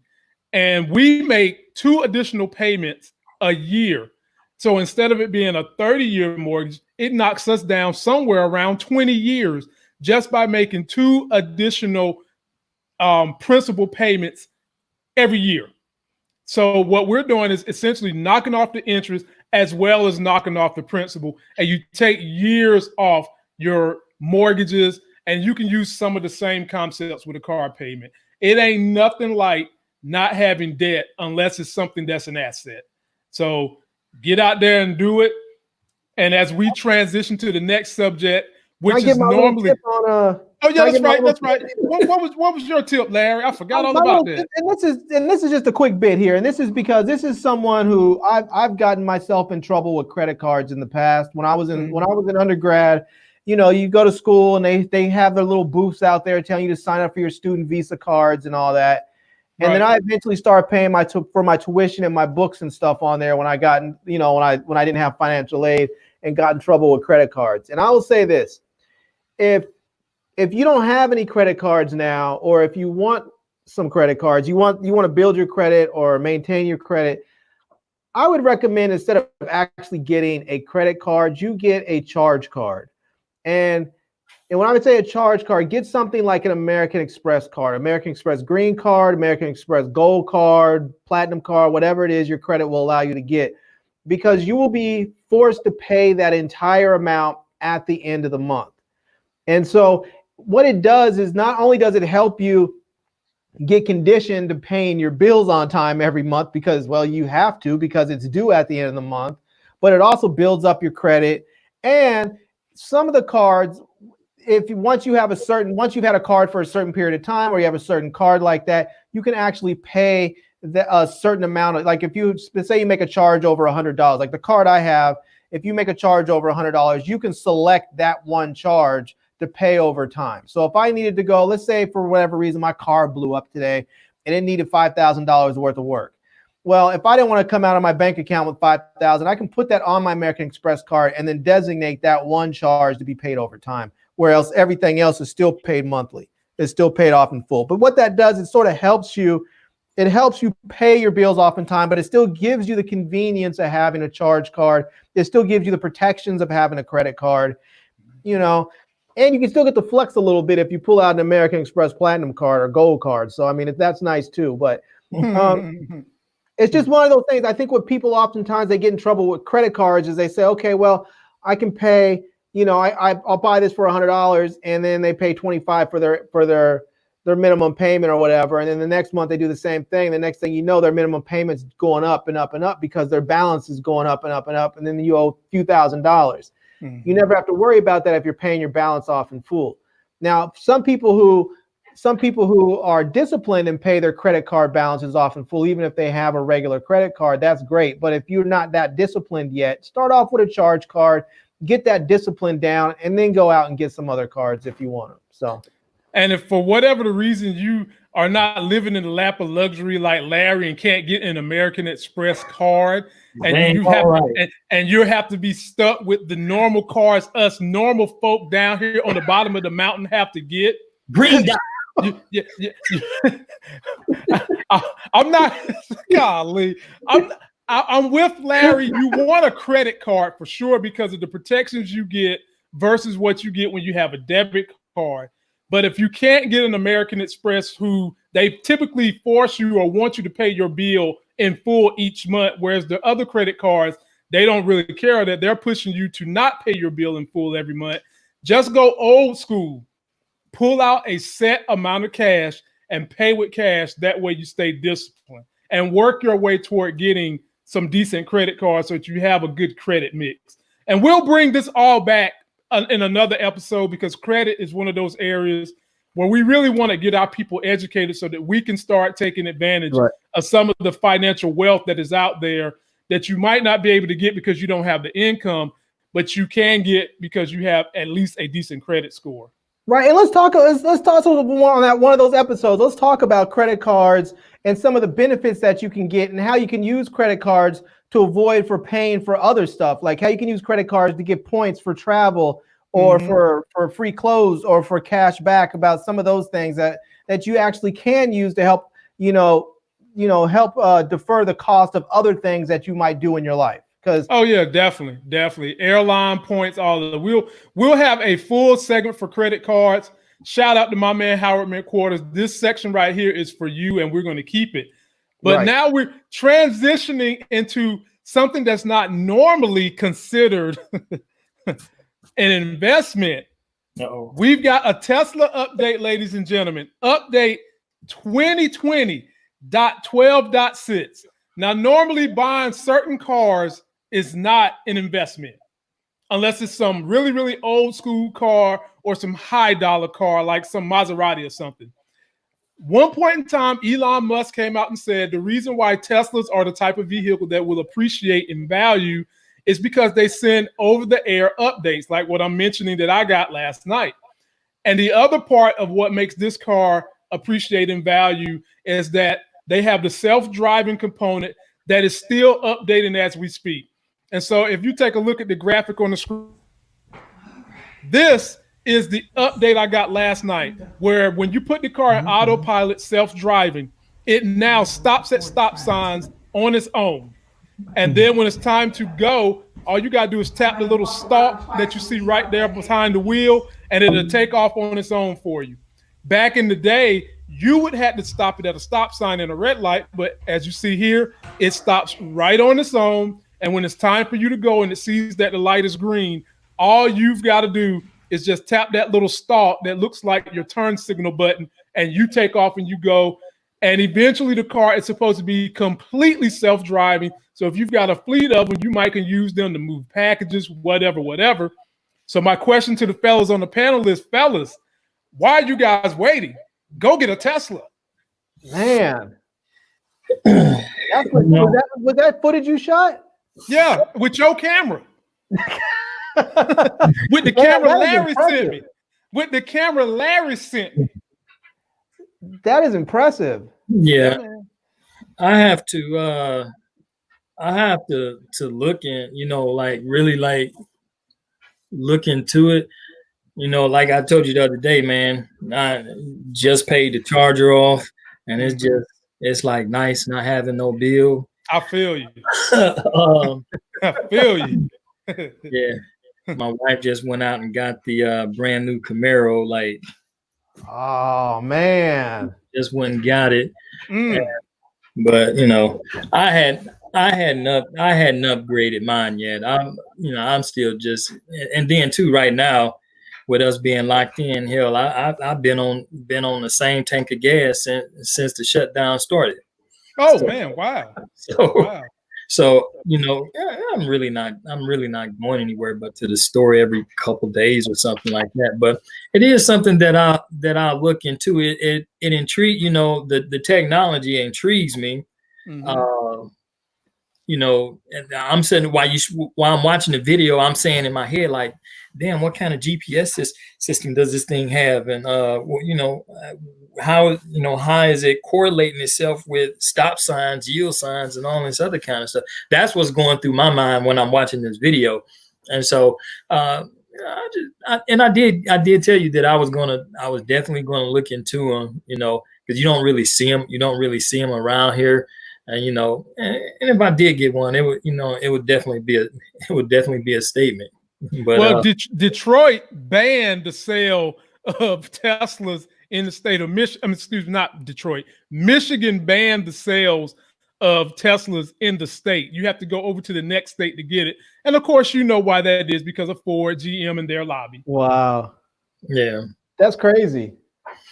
and we make 2 additional payments a year. So instead of it being a 30-year mortgage, it knocks us down somewhere around 20 years just by making 2 additional principal payments every year. So what we're doing is essentially knocking off the interest as well as knocking off the principal, and you take years off your mortgages, and you can use some of the same concepts with a car payment. It ain't nothing like not having debt unless it's something that's an asset. So get out there and do it. And as we transition to the next subject, which is normally that's right. What was your tip, Larry? I forgot all about that. And this is just a quick bit here. And this is because this is someone who I've gotten myself in trouble with credit cards in the past. When I was in undergrad, you know, you go to school and they have their little booths out there telling you to sign up for your student Visa cards and all that. And then I eventually started paying for my tuition and my books and stuff on there when I got, when I didn't have financial aid, and got in trouble with credit cards. And I will say this: if you don't have any credit cards now, or if you want some credit cards, you want to build your credit or maintain your credit, I would recommend, instead of actually getting a credit card, you get a charge card. And when I would say a charge card, get something like an American Express card, American Express Green Card, American Express Gold Card, Platinum Card, whatever it is your credit will allow you to get, because you will be forced to pay that entire amount at the end of the month. And so what it does is, not only does it help you get conditioned to paying your bills on time every month, because, well, you have to, because it's due at the end of the month, but it also builds up your credit. And some of the cards, once you've had a card for a certain period of time, or you have a certain card like that, you can actually pay a certain amount of, like, if you say you make a charge over $100, like the card I have, if you make a charge over $100, you can select that one charge to pay over time. So if I needed to go, let's say for whatever reason my car blew up today and it needed $5,000 worth of work. Well, if I didn't want to come out of my bank account with $5,000, I can put that on my American Express card and then designate that one charge to be paid over time, whereas everything else is still paid monthly. It's still paid off in full. But what that does, it sort of helps you. It helps you pay your bills off in time, but it still gives you the convenience of having a charge card. It still gives you the protections of having a credit card, and you can still get the flex a little bit if you pull out an American Express Platinum card or Gold card. So I mean, that's nice too. But it's just one of those things. I think what people oftentimes they get in trouble with credit cards is they say, okay, well, I can pay, I'll buy this for $100, and then they pay $25 for their minimum payment or whatever, and then the next month they do the same thing. The next thing you know, their minimum payment's going up and up and up because their balance is going up and up and up, and then you owe a few $1,000s. You never have to worry about that if you're paying your balance off in full. Now, some people who are disciplined and pay their credit card balances off in full, even if they have a regular credit card, that's great. But if you're not that disciplined yet, start off with a charge card, get that discipline down, and then go out and get some other cards if you want them. So, and if for whatever the reason you are not living in the lap of luxury like Larry and can't get an American Express card, and you have to be stuck with the normal cards us normal folk down here on the bottom of the mountain have to get. Green dot. I'm not. Golly, I'm with Larry. You want a credit card for sure because of the protections you get versus what you get when you have a debit card. But if you can't get an American Express, who they typically force you or want you to pay your bill in full each month, whereas the other credit cards, they don't really care that they're pushing you to not pay your bill in full every month. Just go old school. Pull out a set amount of cash and pay with cash. That way you stay disciplined and work your way toward getting some decent credit cards so that you have a good credit mix. And we'll bring this all back in another episode because credit is one of those areas where we really want to get our people educated so that we can start taking advantage of some of the financial wealth that is out there that you might not be able to get because you don't have the income, but you can get because you have at least a decent credit score. Right, and let's talk a little more on that one of those episodes. Let's talk about credit cards and some of the benefits that you can get and how you can use credit cards to avoid for paying for other stuff, like how you can use credit cards to get points for travel or for free clothes or for cash back, about some of those things that you actually can use to help, defer the cost of other things that you might do in your life. Oh yeah, definitely. Airline points, all of the we'll have a full segment for credit cards. Shout out to my man Howard McQuarters. This section right here is for you, and we're going to keep it. But now we're transitioning into something that's not normally considered an investment. We've got a Tesla update, ladies and gentlemen. Update 2020.12.6. Now, normally buying certain cars is not an investment unless it's some really, really old school car or some high dollar car like some Maserati or something. One point in time, Elon Musk came out and said the reason why Teslas are the type of vehicle that will appreciate in value is because they send over-the-air updates like what I'm mentioning that I got last night. And the other part of what makes this car appreciate in value is that they have the self-driving component that is still updating as we speak. And so if you take a look at the graphic on the screen, this is the update I got last night, where when you put the car in autopilot self-driving, it now stops at stop signs on its own. And then when it's time to go, all you got to do is tap the little stalk that you see right there behind the wheel, and it'll take off on its own for you. Back in the day, you would have to stop it at a stop sign and a red light, but as you see here, it stops right on its own. And when it's time for you to go and it sees that the light is green, all you've got to do is just tap that little stalk that looks like your turn signal button, and you take off and you go. And eventually the car is supposed to be completely self-driving. So if you've got a fleet of them, you might can use them to move packages, whatever. So my question to the fellas on the panel is, fellas, why are you guys waiting? Go get a Tesla. Man. Was that footage you shot? Yeah, with your camera. With the camera Larry sent me. With the camera Larry sent me. That is impressive. Yeah. I have to look in, really look into it. Like I told you the other day, man, I just paid the charger off, and it's like nice not having no bill. I feel you. I feel you. Yeah. My wife just went out and got the brand new Camaro. Like, oh man, just went and got it. Mm. But you know, I hadn't upgraded mine yet. I'm still just, and then too right now, with us being locked in, hell, I've been on the same tank of gas since the shutdown started. Oh man, wow. So Wow. so you know, I'm really not going anywhere but to the store every couple days or something like that. But it is something that I'll look into. It intrigues, you know, the technology intrigues me. Mhm. You know, and I'm sitting while I'm watching the video, I'm saying in my head like, damn, what kind of GPS system does this thing have? And you know, how is it correlating itself with stop signs, yield signs, and all this other kind of stuff? That's what's going through my mind when I'm watching this video. And so I did tell you that I was definitely gonna look into them, you know, because you don't really see them around here. And you know, and if I did get one, it would definitely be a statement. But Well, Detroit banned the sale of Teslas in the state of Michigan. Excuse me, not Detroit. Michigan banned the sales of Teslas in the state. You have to go over to the next state to get it. And of course, you know why that is, because of Ford, GM, and their lobby. wow, yeah, that's crazy.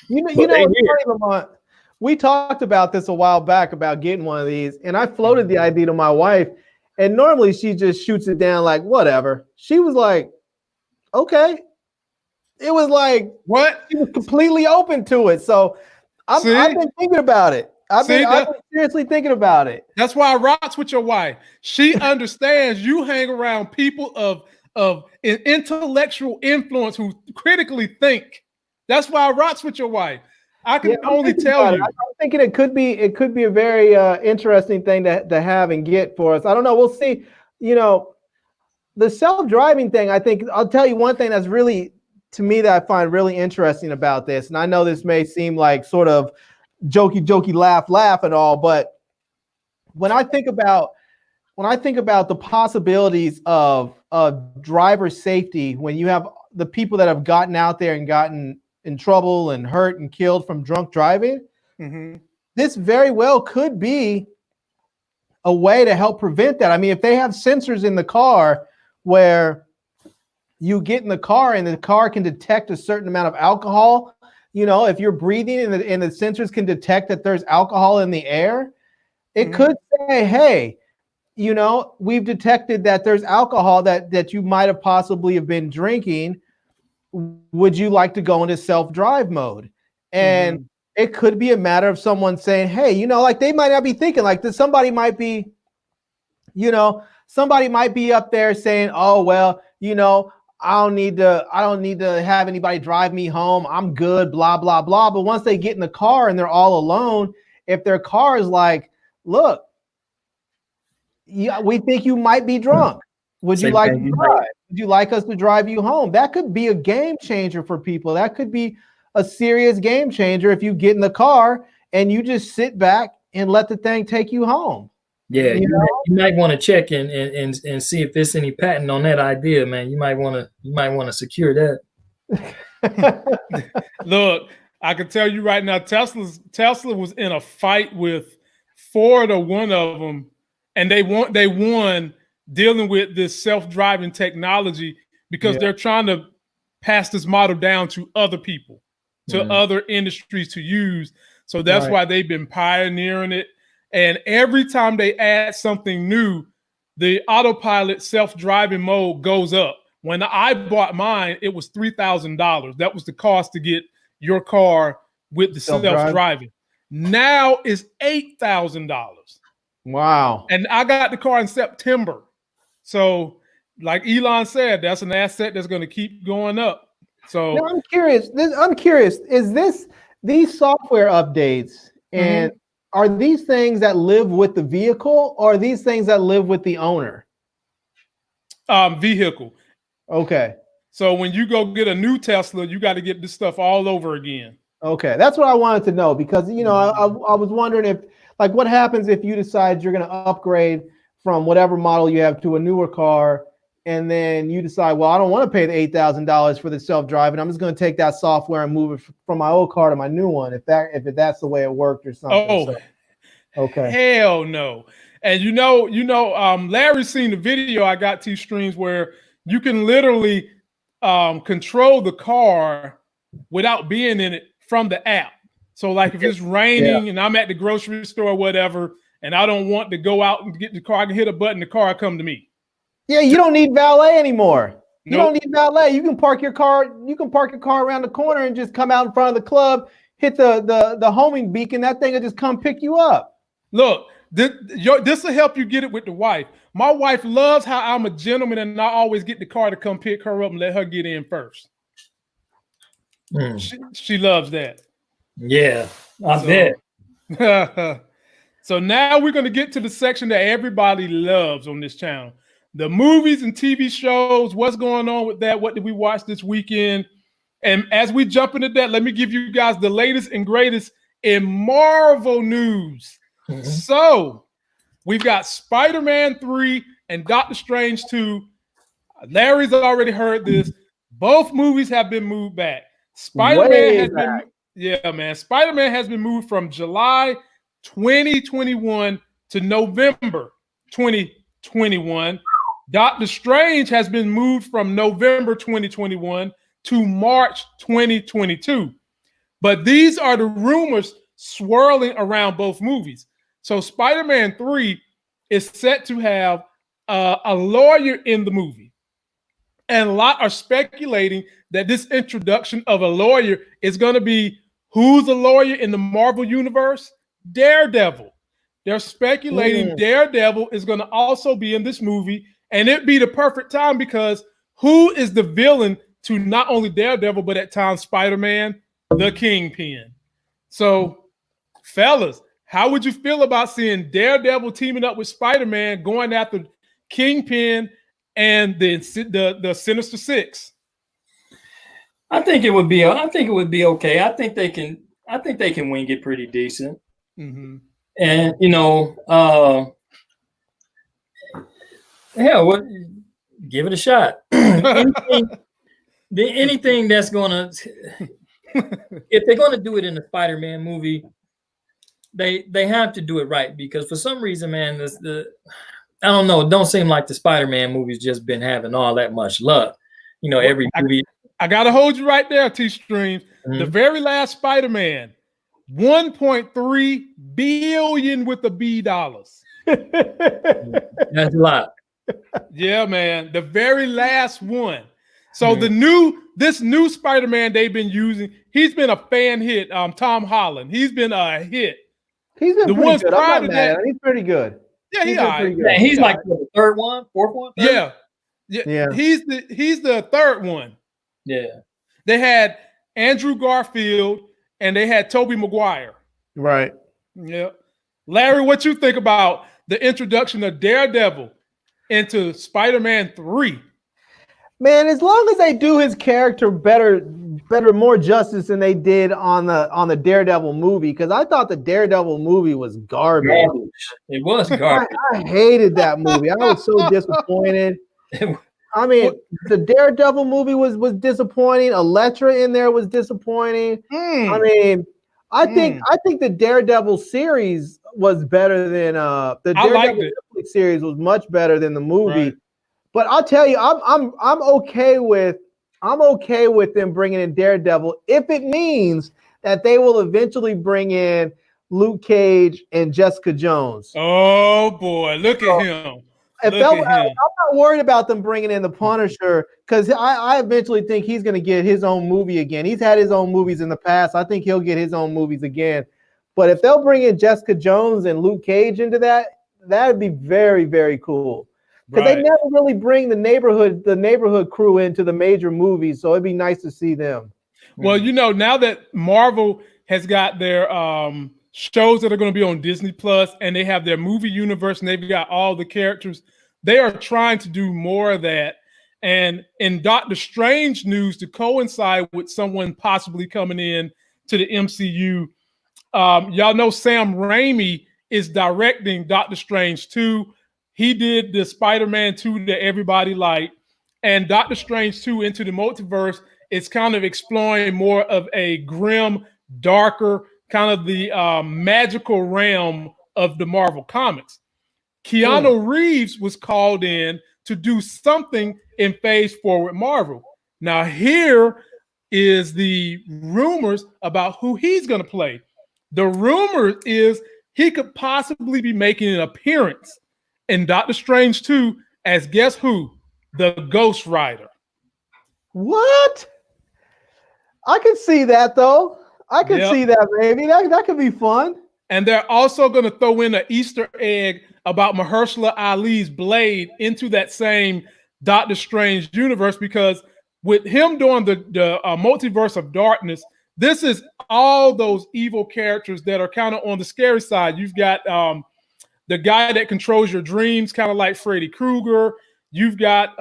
You know, it's funny, Lamont. We talked about this a while back about getting one of these, and I floated the idea to my wife, and normally she just shoots it down like whatever. She was like, okay. It was like, what? She was completely open to it. So I've been thinking about it. I've been seriously thinking about it. That's why I rocks with your wife. She understands you hang around people of intellectual influence who critically think. That's why I rocks with your wife. I can only tell you. I'm thinking it could be a very interesting thing to have and get for us. I don't know. We'll see. You know, the self-driving thing, I think I'll tell you one thing that's really, to me, that I find really interesting about this. And I know this may seem like sort of jokey, laugh and all, but when I think about the possibilities of driver safety, when you have the people that have gotten out there and gotten in trouble and hurt and killed from drunk driving, this very well could be a way to help prevent that. I mean, if they have sensors in the car where you get in the car and the car can detect a certain amount of alcohol, you know, if you're breathing and the sensors can detect that there's alcohol in the air, it could say, hey, you know, we've detected that there's alcohol that you might have possibly have been drinking. Would you like to go into self-drive mode? And it could be a matter of someone saying, hey, you know, like they might not be thinking like this. Somebody might be up there saying, oh, well, you know, I don't need to have anybody drive me home. I'm good, blah, blah, blah. But once they get in the car and they're all alone, if their car is like, look, yeah, we think you might be drunk. Would you like to drive? Would you like us to drive you home? That could be a game changer for people. That could be a serious game changer if you get in the car and you just sit back and let the thing take you home. Yeah, you might want to check and see if there's any patent on that idea, man. You might want to secure that. Look, I can tell you right now, Tesla was in a fight with Ford or one of them, and they won dealing with this self-driving technology because they're trying to pass this model down to other people, to other industries to use. So that's why they've been pioneering it. And every time they add something new, the autopilot self-driving mode goes up. When I bought mine, it was $3,000. That was the cost to get your car with the self-driving. Now it's $8,000. Wow. And I got the car in September. So like Elon said, that's an asset that's going to keep going up. So now I'm curious. Is these software updates, and are these things that live with the vehicle, or are these things that live with the owner? Vehicle. Okay. So when you go get a new Tesla, you got to get this stuff all over again. Okay, that's what I wanted to know, because you know I was wondering if, like, what happens if you decide you're going to upgrade from whatever model you have to a newer car, and then you decide, well, I don't want to pay the $8,000 for the self-driving. I'm just going to take that software and move it from my old car to my new one. If that's the way it worked or something. Oh, so, okay. Hell no. And Larry's seen the video I got T-Streams where you can literally control the car without being in it from the app. So like if it's raining and I'm at the grocery store or whatever, and I don't want to go out and get the car, I can hit a button, the car will come to me. Yeah, you don't need valet anymore. You don't need valet. You can park your car. You can park your car around the corner and just come out in front of the club, hit the homing beacon. That thing will just come pick you up. Look, this will help you get it with the wife. My wife loves how I'm a gentleman and I always get the car to come pick her up and let her get in first. She loves that. Yeah, I bet. So now we're going to get to the section that everybody loves on this channel. The movies and TV shows, what's going on with that? What did we watch this weekend? And as we jump into that, let me give you guys the latest and greatest in Marvel news. So we've got Spider-Man 3 and Doctor Strange 2. Larry's already heard this. Both movies have been moved back. Spider-Man has been moved from July 2021 to November 2021. Doctor Strange has been moved from November 2021 to March 2022. But these are the rumors swirling around both movies. So Spider-Man 3 is set to have a lawyer in the movie. And a lot are speculating that this introduction of a lawyer is going to be who's a lawyer in the Marvel universe? Daredevil. They're speculating Daredevil is going to also be in this movie. And it'd be the perfect time because who is the villain to not only Daredevil, but at times Spider-Man? The Kingpin. So, fellas, how would you feel about seeing Daredevil teaming up with Spider-Man going after Kingpin and the Sinister Six? I think it would be okay. I think they can wing it pretty decent. Mm-hmm. And give it a shot. anything that's gonna, if they're gonna do it in the Spider-Man movie, they have to do it right, because for some reason, man, I don't know, it don't seem like the Spider-Man movie's just been having all that much luck. Every movie. I gotta hold you right there, T-Streams. Mm-hmm. The very last Spider-Man, $1.3 billion with the B dollars. That's a lot. Yeah, man. The very last one. So this new Spider-Man they've been using, he's been a fan hit. Tom Holland. He's been a hit. He's been pretty good. I'm not mad. He's pretty good. Yeah, he's like the third one, fourth one. Yeah. He's the third one. Yeah. They had Andrew Garfield and they had Tobey Maguire. Right. Yeah. Larry, what you think about the introduction of Daredevil into Spider-Man 3? Man, as long as they do his character better, more justice than they did on the Daredevil movie, because I thought the Daredevil movie was garbage. It was garbage. I hated that movie. I was so disappointed. I mean, the Daredevil movie was disappointing. Elektra in there was disappointing. I mean, I think the Daredevil series was better than the Daredevil series was much better than the movie. Right. But I'll tell you, I'm okay with them bringing in Daredevil if it means that they will eventually bring in Luke Cage and Jessica Jones. Oh boy, look at him. I'm not worried about them bringing in the Punisher, because I eventually think he's going to get his own movie again. He's had his own movies in the past. I think he'll get his own movies again. But if they'll bring in Jessica Jones and Luke Cage into that would be very, very cool. Because they never really bring the neighborhood crew into the major movies, so it'd be nice to see them. Well, now that Marvel has got their shows that are going to be on Disney Plus, and they have their movie universe, and they've got all the characters, they are trying to do more of that. And in Doctor Strange news, to coincide with someone possibly coming in to the MCU, y'all know Sam Raimi is directing Doctor Strange 2. He did the Spider-Man 2 that everybody liked. and Doctor Strange 2 Into the Multiverse is kind of exploring more of a grim, darker, kind of the magical realm of the Marvel comics. Keanu Reeves was called in to do something in Phase 4 with Marvel. Now, here is the rumors about who he's going to play. The rumor is he could possibly be making an appearance in Doctor Strange 2 as guess who? The Ghost Rider. What? I could see that though. I could see that, maybe. That could be fun. And they're also going to throw in an Easter egg about Mahershala Ali's Blade into that same Doctor Strange universe, because with him doing the multiverse of darkness, this is all those evil characters that are kind of on the scary side. You've got the guy that controls your dreams, kind of like Freddy Krueger. You've got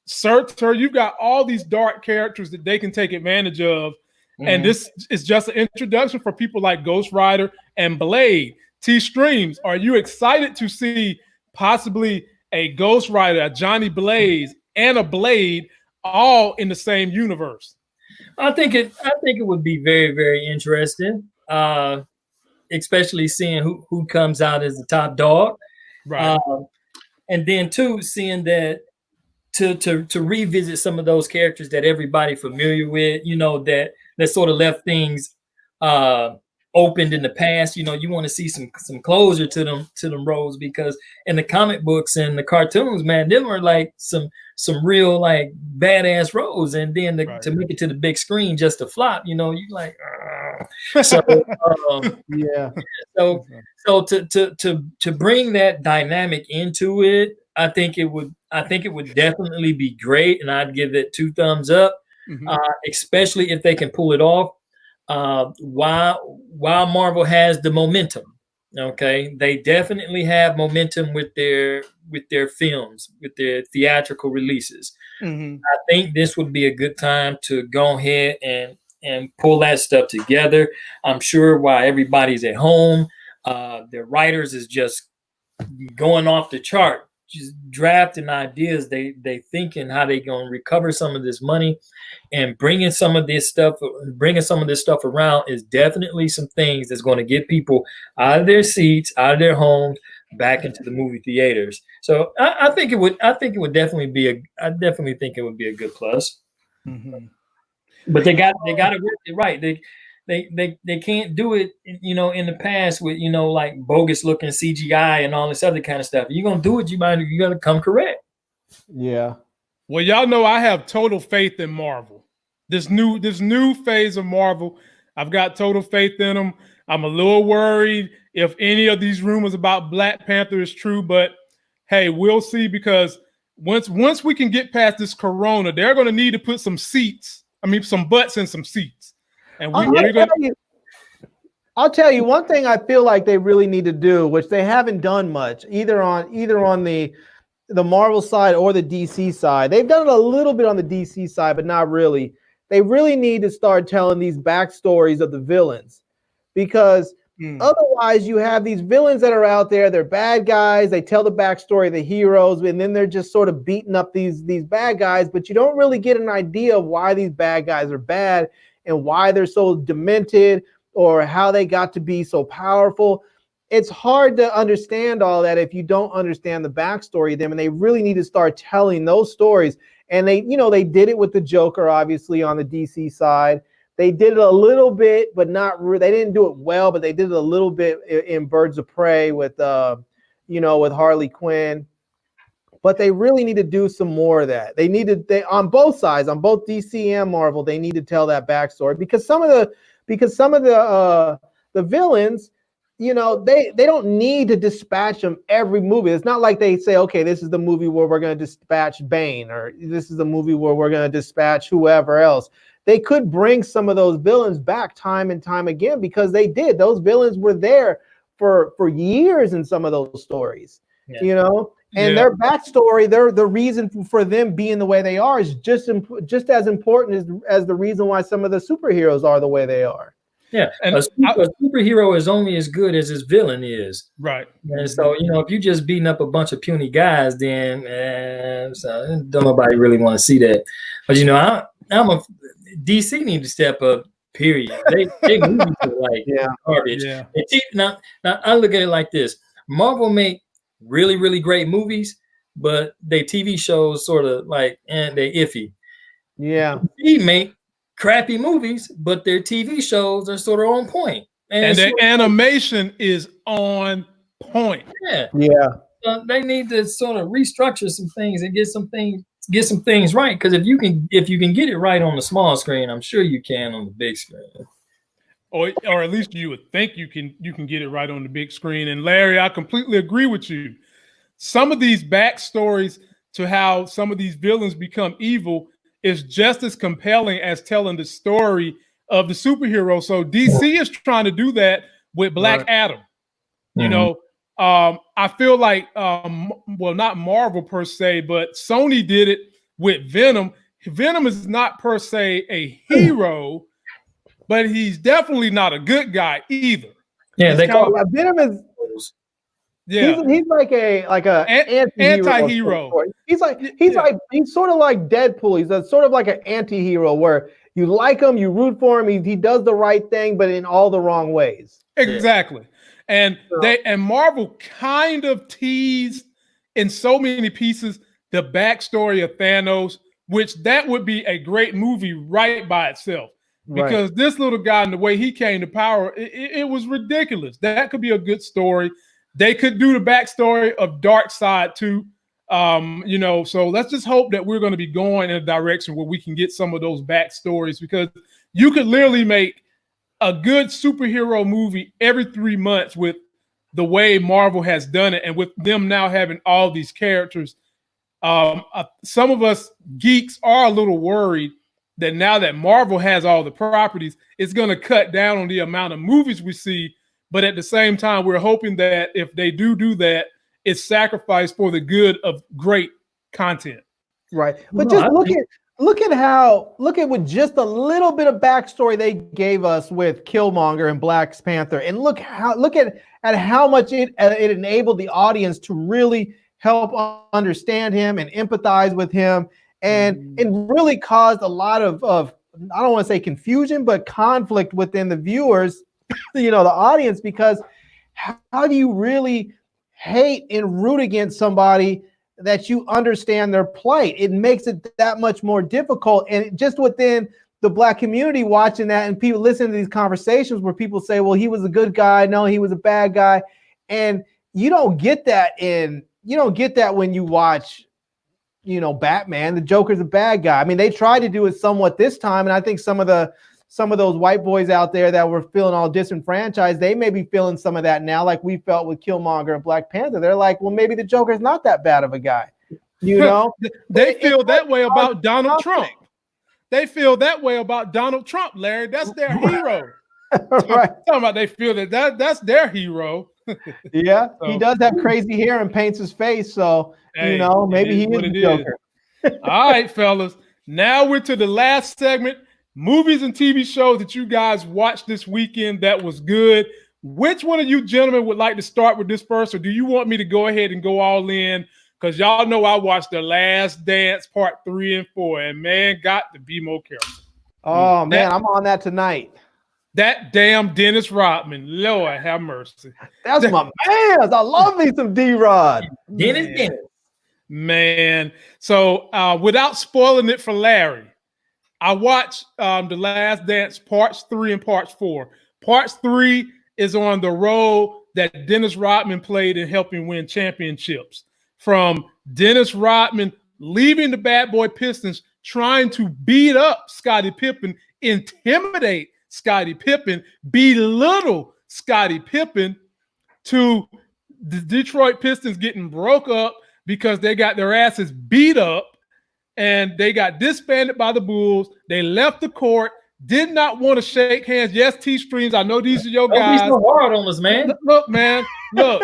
Surtur. You've got all these dark characters that they can take advantage of. And this is just an introduction for people like Ghost Rider and Blade. T-Streams, are you excited to see possibly a Ghost Rider, a Johnny Blaze, and a Blade all in the same universe? I think it would be very, very interesting, especially seeing who comes out as the top dog, right? And then too, seeing that to revisit some of those characters that everybody familiar with, that sort of left things opened in the past. You want to see some closure to them roles, because in the comic books and the cartoons, man, them were like some real like badass roles, and then to make it to the big screen just to flop, you like so yeah. So to bring that dynamic into it, I think it would definitely be great, and I'd give it 2 thumbs up. Especially if they can pull it off. While Marvel has the momentum, okay, they definitely have momentum with their films, with their theatrical releases. I think this would be a good time to go ahead and pull that stuff together. I'm sure while everybody's at home, their writers is just going off the chart, just drafting ideas. They thinking how they gonna recover some of this money, and bringing some of this stuff around is definitely some things that's going to get people out of their seats, out of their homes, back into the movie theaters. So I think it would definitely be I definitely think it would be a good plus. But they got to work it right. They can't do it, in the past with, like bogus looking CGI and all this other kind of stuff. If you're going to do it, you got to come correct. Yeah. Well, y'all know I have total faith in Marvel. This new phase of Marvel, I've got total faith in them. I'm a little worried if any of these rumors about Black Panther is true, but hey, we'll see, because once we can get past this corona, they're going to need to put some butts in some seats. And I'll tell you one thing I feel like they really need to do, which they haven't done much, either on the Marvel side or the DC side. They've done it a little bit on the DC side, but not really. They really need to start telling these backstories of the villains, because otherwise you have these villains that are out there. They're bad guys. They tell the backstory of the heroes, and then they're just sort of beating up these bad guys, but you don't really get an idea of why these bad guys are bad and why they're so demented or how they got to be so powerful. It's hard to understand all that if you don't understand the backstory of them, and they really need to start telling those stories. And they did it with the Joker, obviously, on the DC side. They did it a little bit, but not really. They didn't do it well, but they did it a little bit in Birds of Prey with Harley Quinn. But they really need to do some more of that. They on both sides, on both DC and Marvel, they need to tell that backstory, because some of the villains, they don't need to dispatch them every movie. It's not like they say, okay, this is the movie where we're going to dispatch Bane, or this is the movie where we're going to dispatch whoever else. They could bring some of those villains back time and time again, because they did. Those villains were there for years in some of those stories, and their backstory, the reason for them being the way they are is just as important as the reason why some of the superheroes are the way they are. Yeah, And a superhero is only as good as his villain is. right. And so, if you just beating up a bunch of puny guys, then so don't nobody really want to see that. But I'm a DC need to step up. Period. They movies are like garbage. Yeah. Now I look at it like this: Marvel make really really great movies, but they TV shows sort of like they iffy. Yeah. DC make crappy movies, but their TV shows are sort of on point. And their animation is on point. Yeah. They need to sort of restructure some things and get some things right. Because if you can get it right on the small screen, I'm sure you can on the big screen. Or at least you would think you can get it right on the big screen. And Larry, I completely agree with you. Some of these backstories to how some of these villains become evil is just as compelling as telling the story of the superhero. So DC is trying to do that with Black Adam. I feel like, well, not Marvel per se, but Sony did it with Venom. Venom is not per se a hero, but he's definitely not a good guy either. Yeah, they call Venom is. Yeah, he's like a anti-hero. He's sort of like Deadpool. He's sort of like an anti-hero where you like him, you root for him. He does the right thing, but in all the wrong ways. Exactly. And Marvel kind of teased in so many pieces the backstory of Thanos, which that would be a great movie right by itself. Because this little guy and the way he came to power, it was ridiculous. That could be a good story. They could do the backstory of Darkseid too. So let's just hope that we're going to be going in a direction where we can get some of those backstories, because you could literally make a good superhero movie every 3 months with the way Marvel has done it, and with them now having all these characters. Some of us geeks are a little worried that now that Marvel has all the properties, it's going to cut down on the amount of movies we see. But at the same time, we're hoping that if they do that, it's sacrificed for the good of great content. Right. But just look at with just a little bit of backstory they gave us with Killmonger and Black Panther, and look at how much it enabled the audience to really help understand him and empathize with him, and it really caused a lot of I don't want to say confusion, but conflict within the viewers, the audience, because how do you really hate and root against somebody that you understand their plight? It makes it that much more difficult. And just within the Black community watching that, and people listening to these conversations where people say, well, he was a good guy, no, he was a bad guy. And you don't get that when you watch, Batman. The Joker's a bad guy. I mean, they tried to do it somewhat this time, and I think some of those white boys out there that were feeling all disenfranchised, they may be feeling some of that now, like we felt with Killmonger and Black Panther. They're like, well, maybe the Joker's not that bad of a guy. They feel that way about Donald Trump. They feel that way about Donald Trump, Larry. That's their hero. Right. Talking about they feel that's their hero. Yeah, so, he does have crazy hair and paints his face, so maybe he is the Joker. All right, fellas. Now we're to the last segment. Movies and TV shows that you guys watched this weekend that was good. Which one of you gentlemen would like to start with this first, or do you want me to go ahead and go all in? Because y'all know I watched The Last Dance Part 3 and 4, and man, got to be more careful. Oh, man, I'm on that tonight. That damn Dennis Rodman. Lord have mercy. That's my man. I love me some D-Rod. Dennis. Man. So without spoiling it for Larry, I watched The Last Dance Parts 3 and Parts 4. Parts 3 is on the role that Dennis Rodman played in helping win championships. From Dennis Rodman leaving the Bad Boy Pistons, trying to beat up Scottie Pippen, intimidate Scottie Pippen, belittle Scottie Pippen, to the Detroit Pistons getting broke up because they got their asses beat up and they got disbanded by the Bulls. They left the court, did not want to shake hands. Yes, T-Streams, I know these are your guys. Don't be so hard on us, man. Look, man, look.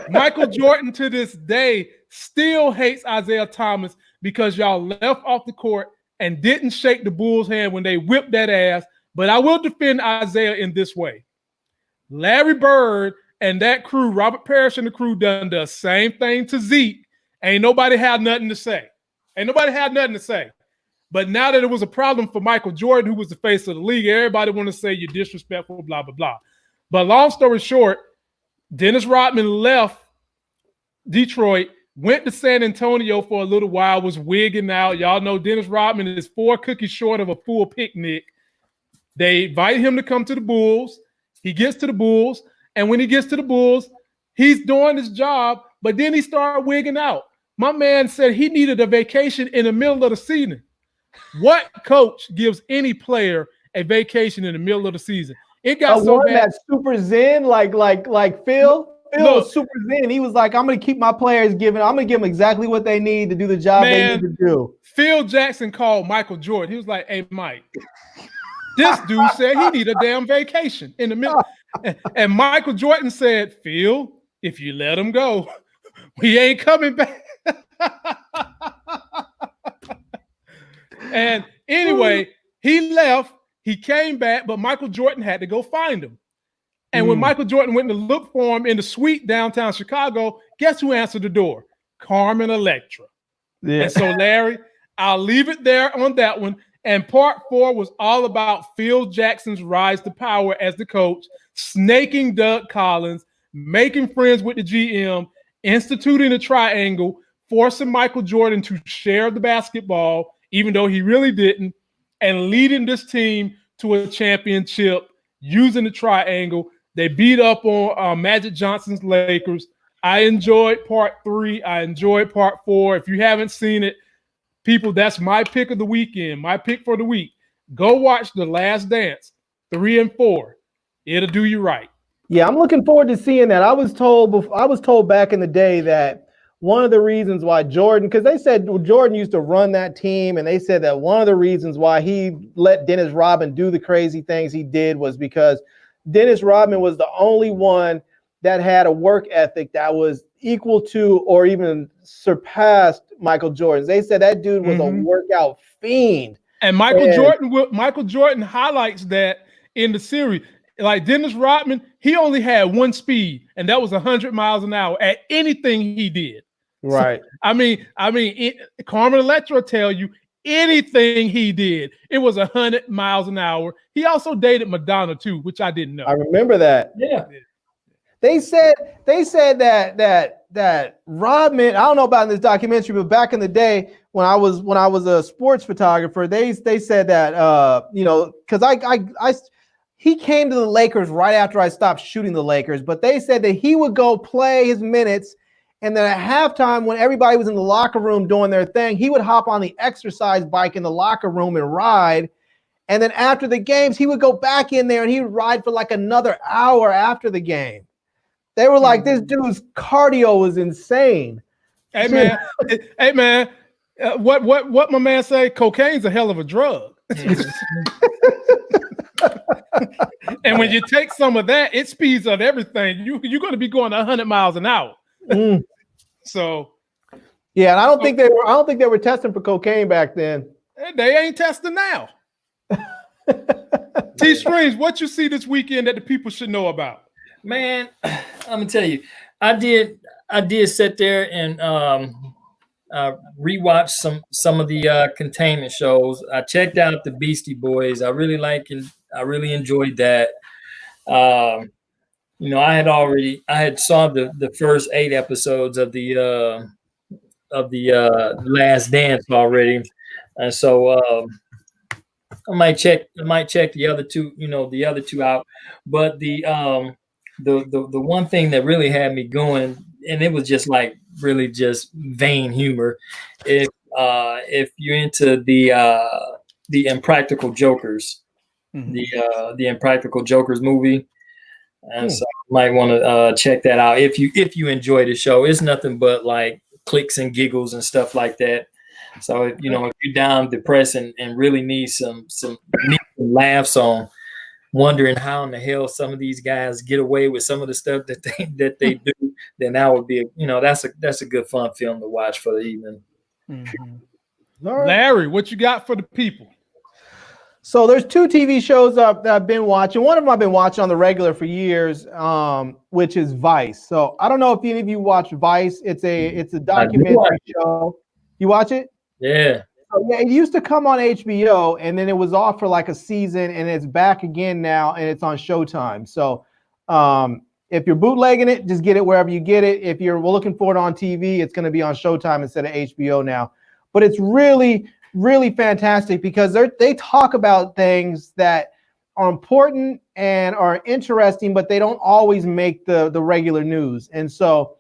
Michael Jordan to this day still hates Isaiah Thomas because y'all left off the court and didn't shake the Bulls' hand when they whipped that ass. But I will defend Isaiah in this way. Larry Bird and that crew, Robert Parrish and the crew, done the same thing to Zeke. Ain't nobody had nothing to say. But now that it was a problem for Michael Jordan, who was the face of the league, everybody want to say you're disrespectful, blah, blah, blah. But long story short, Dennis Rodman left Detroit, went to San Antonio for a little while, was wigging out. Y'all know Dennis Rodman is 4 cookies short of a full picnic. They invite him to come to the Bulls. He gets to the Bulls, and when he gets to the Bulls, he's doing his job, but then he started wigging out. My man said he needed a vacation in the middle of the season. What coach gives any player a vacation in the middle of the season? It got so bad. That super zen, like Phil. Phil was super zen. He was like, I'm going to keep my players I'm going to give them exactly what they need to do the job they need to do. Phil Jackson called Michael Jordan. He was like, hey, Mike, this dude said he need a damn vacation in the middle. And Michael Jordan said, Phil, if you let him go, we ain't coming back. And anyway, he left. He came back, but Michael Jordan had to go find him. And when Michael Jordan went to look for him in the suite downtown Chicago, guess who answered the door? Carmen Electra. Yeah. And so, Larry, I'll leave it there on that one. And part 4 was all about Phil Jackson's rise to power as the coach, snaking Doug Collins, making friends with the GM, instituting a triangle, forcing Michael Jordan to share the basketball, even though he really didn't, and leading this team to a championship using the triangle. They beat up on Magic Johnson's Lakers. I enjoyed part 3. I enjoyed part 4. If you haven't seen it, people, that's my pick of the weekend, my pick for the week. Go watch The Last Dance, 3 and 4. It'll do you right. Yeah, I'm looking forward to seeing that. I was told back in the day that one of the reasons why Jordan, because they said Jordan used to run that team, and they said that one of the reasons why he let Dennis Rodman do the crazy things he did was because Dennis Rodman was the only one that had a work ethic that was equal to or even surpassed Michael Jordan's. They said that dude was a workout fiend. And Michael Jordan highlights that in the series. Like Dennis Rodman, he only had one speed, and that was 100 miles an hour at anything he did. Right. So, Carmen Electra tell you anything he did, it was 100 miles an hour. He also dated Madonna too, which I didn't know. I remember that. Yeah. They said that Rodman, I don't know about in this documentary, but back in the day when I was a sports photographer, they said that because he came to the Lakers right after I stopped shooting the Lakers, but they said that he would go play his minutes, and then at halftime when everybody was in the locker room doing their thing, he would hop on the exercise bike in the locker room and ride. And then after the games, he would go back in there and he would ride for like another hour after the game. They were like, this dude's cardio was insane. Hey man, what my man say? Cocaine's a hell of a drug. And when you take some of that, it speeds up everything. You're going to be going 100 miles an hour. So, yeah, and I don't think they were testing for cocaine back then. They ain't testing now. T Streams, what you see this weekend that the people should know about? Man, I'm gonna tell you, I did sit there and rewatch some of the containment shows. I checked out the Beastie Boys. I really enjoyed that. I had saw the first 8 episodes of the Last Dance already, and so I might check the other two out. But the one thing that really had me going, and it was just like really just vain humor, if you're into the Impractical Jokers, the Impractical Jokers movie, and so you might want to check that out if you enjoy the show. It's nothing but like clicks and giggles and stuff like that. So if you're down, depressed, and really need some laughs on, wondering how in the hell some of these guys get away with some of the stuff that they do, then that would be that's a good fun film to watch for the evening. Larry, what you got for the people? So there's two TV shows that I've been watching. One of them I've been watching on the regular for years, which is Vice. So I don't know if any of you watch Vice. It's a documentary show. You watch it? Yeah. So, yeah, it used to come on HBO, and then it was off for like a season, and it's back again now, and it's on Showtime. So if you're bootlegging it, just get it wherever you get it. If you're looking for it on TV, it's going to be on Showtime instead of HBO now. But it's really, really fantastic because they talk about things that are important and are interesting, but they don't always make the regular news. And so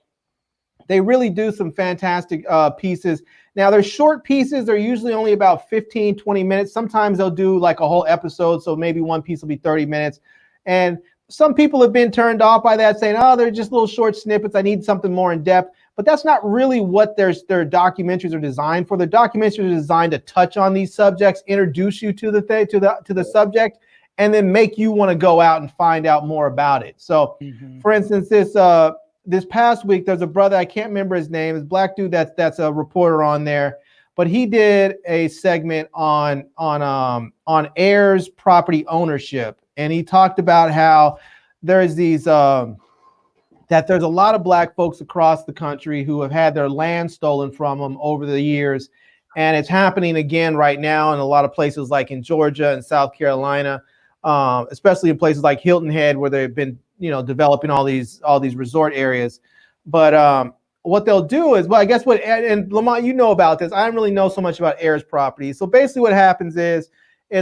they really do some fantastic pieces. Now, they're short pieces. They're usually only about 15, 20 minutes. Sometimes they'll do like a whole episode. So maybe one piece will be 30 minutes. And some people have been turned off by that, saying, oh, they're just little short snippets. I need something more in depth. But that's not really what their documentaries are designed for. The documentaries are designed to touch on these subjects, introduce you to the subject, and then make you want to go out and find out more about it. So, for instance, this past week, there's a brother, I can't remember his name, this black dude that's a reporter on there, but he did a segment on heirs property ownership, and he talked about how there's these that there's a lot of black folks across the country who have had their land stolen from them over the years, and it's happening again right now in a lot of places like in Georgia and South Carolina, especially in places like Hilton Head where they've been developing all these resort areas. But what they'll do is, well, I guess and Lamont, you know about this. I don't really know so much about heirs property. So basically what happens is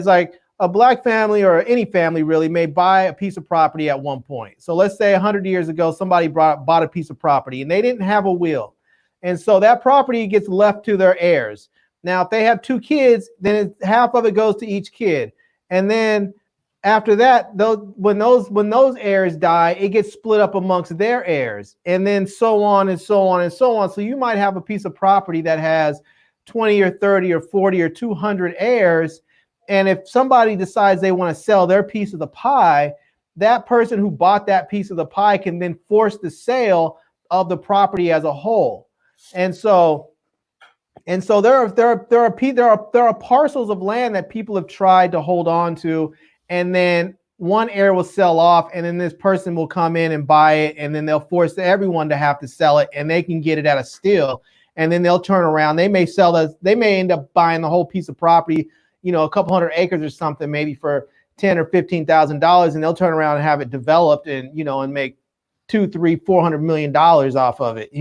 like a black family or any family really may buy a piece of property at one point. So let's say 100 years ago, somebody bought a piece of property and they didn't have a will. And so that property gets left to their heirs. Now, if they have 2 kids, then half of it goes to each kid. And then after that, when those heirs die, it gets split up amongst their heirs, and then so on and so on and so on. So you might have a piece of property that has 20 or 30 or 40 or 200 heirs, and if somebody decides they want to sell their piece of the pie, that person who bought that piece of the pie can then force the sale of the property as a whole. And so there are parcels of land that people have tried to hold on to. And then one heir will sell off, and then this person will come in and buy it, and then they'll force everyone to have to sell it, and they can get it at a steal. And then they'll turn around. They may end up buying the whole piece of property, a couple hundred acres or something, maybe for $10,000 or $15,000, and they'll turn around and have it developed and and make $200, $300, $400 million off of it.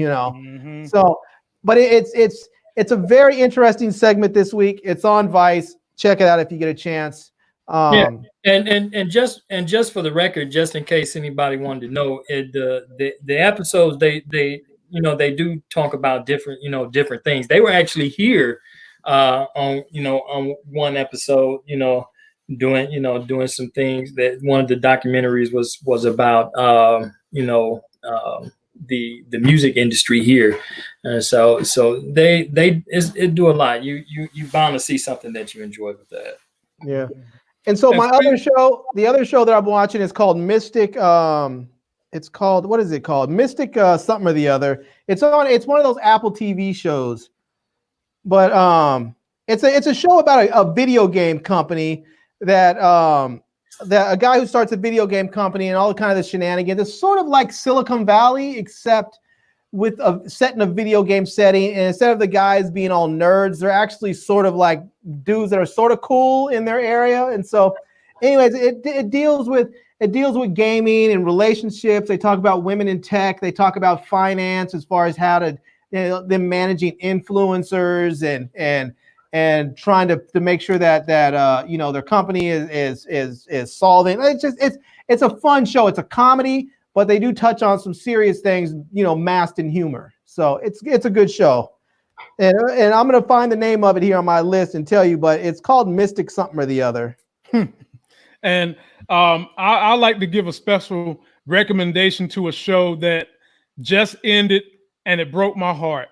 So, but it's a very interesting segment this week. It's on Vice. Check it out if you get a chance. And just for the record, just in case anybody wanted to know, the episodes they do talk about different things. They were actually here on one episode, doing some things. That one of the documentaries was about the music industry here, so they do a lot. You bound to see something that you enjoy with that. Yeah. And so the other show that I'm watching is called Mystic. It's called, what is it called? Mystic something or the other. It's one of those Apple TV shows. But it's a show about a video game company that a guy who starts a video game company and all the kind of the shenanigans. It's sort of like Silicon Valley, except with set in a video game setting, and instead of the guys being all nerds, they're actually sort of like dudes that are sort of cool in their area. And so anyways, it deals with gaming and relationships. They talk about women in tech. They talk about finance as far as how to them managing influencers and trying to make sure that their company is solving. It's a fun show. It's a comedy, but they do touch on some serious things, masked in humor. So it's a good show. And I'm going to find the name of it here on my list and tell you, but it's called Mystic something or the other. And I like to give a special recommendation to a show that just ended and it broke my heart.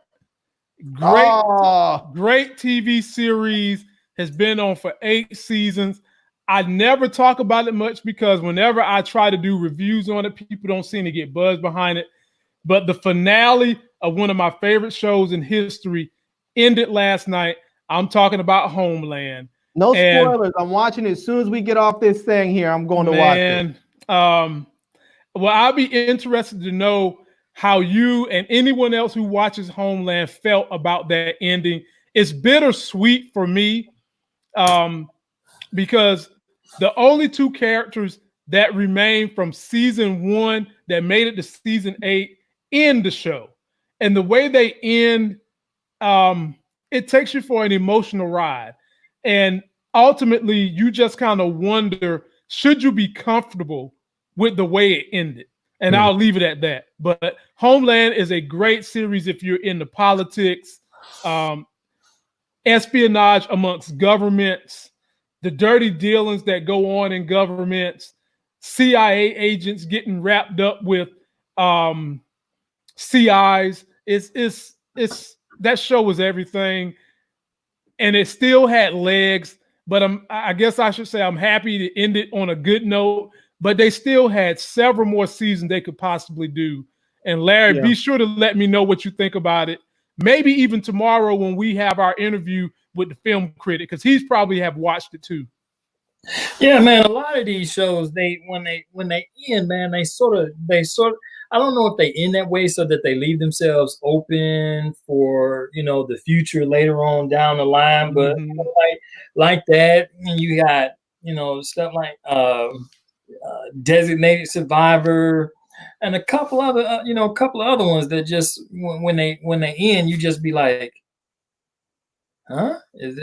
Great TV series, has been on for 8 seasons. I never talk about it much because whenever I try to do reviews on it, people don't seem to get buzz behind it. But the finale of one of my favorite shows in history ended last night. I'm talking about Homeland. No And spoilers. I'm watching it as soon as we get off this thing here. I'm going to watch it. Well, I'll be interested to know how you and anyone else who watches Homeland felt about that ending. It's bittersweet for me, because the only two characters that remain from season 1 that made it to season 8 end the show, and the way they end, it takes you for an emotional ride, and ultimately you just kind of wonder, should you be comfortable with the way it ended? And I'll leave it at that. But Homeland is a great series if you're into politics, espionage amongst governments, the dirty dealings that go on in governments, CIA agents getting wrapped up with CIs. It's that show was everything, and it still had legs. But I guess I should say I'm happy to end it on a good note. But they still had several more seasons they could possibly do. And Larry, be sure to let me know what you think about it. Maybe even tomorrow when we have our interview with the film critic, because he's probably have watched it too. Yeah, man. A lot of these shows, when they end, man, they sort of I don't know if they end that way so that they leave themselves open for the future later on down the line. But like that, and you got stuff like Designated Survivor, and a couple other other ones that just when they end, you just be like, huh? Is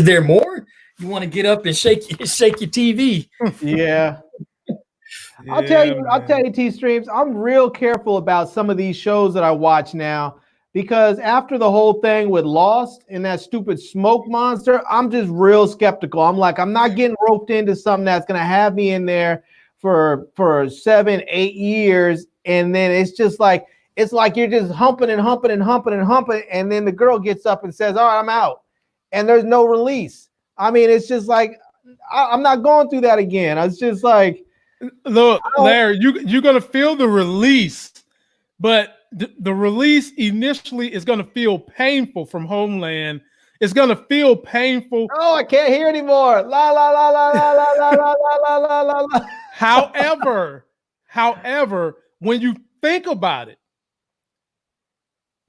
there more? You want to get up and shake your TV? Yeah. I'll tell you, T Streams, I'm real careful about some of these shows that I watch now, because after the whole thing with Lost and that stupid smoke monster, I'm just real skeptical. I'm like, I'm not getting roped into something that's gonna have me in there for 7-8 years, and then it's like you're just humping, and then the girl gets up and says, all right, I'm out, and there's no release. I mean, it's just like I'm not going through that again. It's just like, look, Larry, you're gonna feel the release, but the release initially is gonna feel painful from Homeland. It's gonna feel painful. Oh, I can't hear anymore. La la la la la la la la la la la la. However, when you think about it,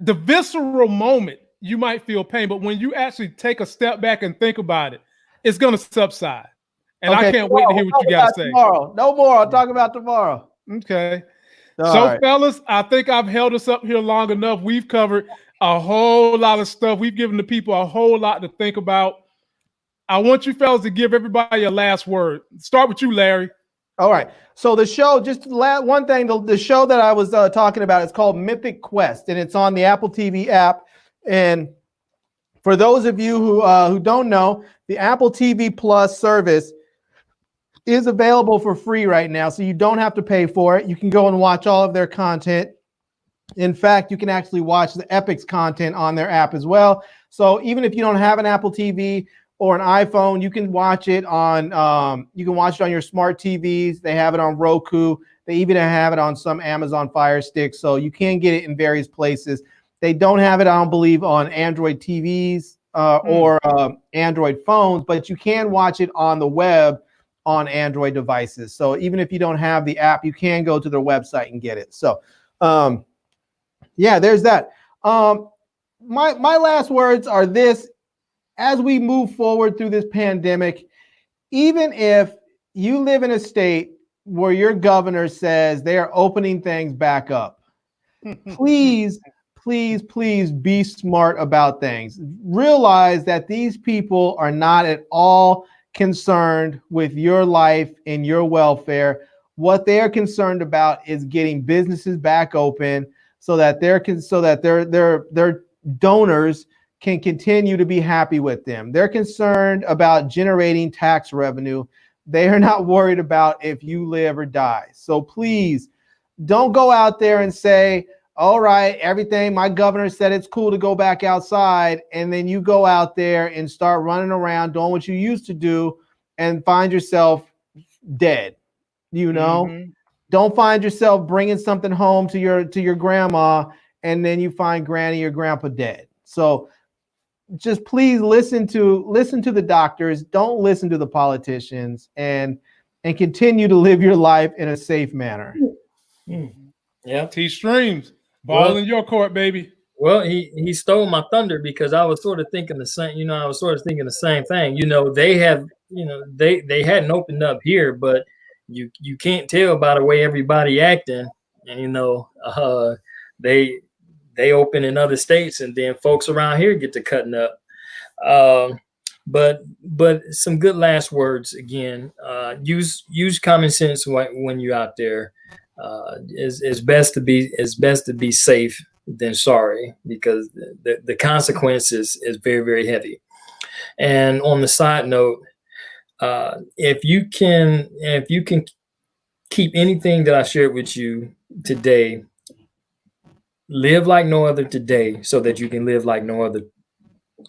the visceral moment, you might feel pain, but when you actually take a step back and think about it, it's gonna subside. And I can't wait to hear what you got to say. Tomorrow. No more. I'll talk about tomorrow. Okay. Fellas, I think I've held us up here long enough. We've covered a whole lot of stuff. We've given the people a whole lot to think about. I want you fellas to give everybody a last word. Start with you, Larry. All right. So the show, just one thing, the show that I was talking about is called Mythic Quest, and it's on the Apple TV app. And for those of you who don't know, the Apple TV Plus service is available for free right now, so you don't have to pay for it. You can go and watch all of their content. In fact, you can actually watch the Epic's content on their app as well. So even if you don't have an Apple TV or an iPhone, you can watch it on your smart TVs. They have it on Roku. They even have it on some Amazon Fire Sticks. So you can get it in various places. They don't have it, I don't believe, on Android TVs or Android phones, but you can watch it on the web on Android devices. So even if you don't have the app, you can go to their website and get it. So yeah, there's that. My last words are this: as we move forward through this pandemic, even if you live in a state where your governor says they are opening things back up, please be smart about things. Realize that these people are not at all concerned with your life and your welfare. What they are concerned about is getting businesses back open so that their donors can continue to be happy with them. They're concerned about generating tax revenue. They are not worried about if you live or die. So please don't go out there and say, all right, everything, my governor said it's cool to go back outside, and then you go out there and start running around doing what you used to do and find yourself dead. Don't find yourself bringing something home to your grandma and then you find granny or grandpa dead. So just please listen to the doctors. Don't listen to the politicians, and continue to live your life in a safe manner. Yeah. T Streams, ball in your court, baby. Well, he stole my thunder because I was sort of thinking the same. You know, I was sort of thinking the same thing. You know, they have, you know, they hadn't opened up here, but you can't tell by the way everybody acting. And you know, they open in other states, and then folks around here get to cutting up. But some good last words again. Use common sense when you're out there. It's best to be safe than sorry, because the consequences is very, very heavy. And on the side note, if you can keep anything that I shared with you today, live like no other today so that you can live like no other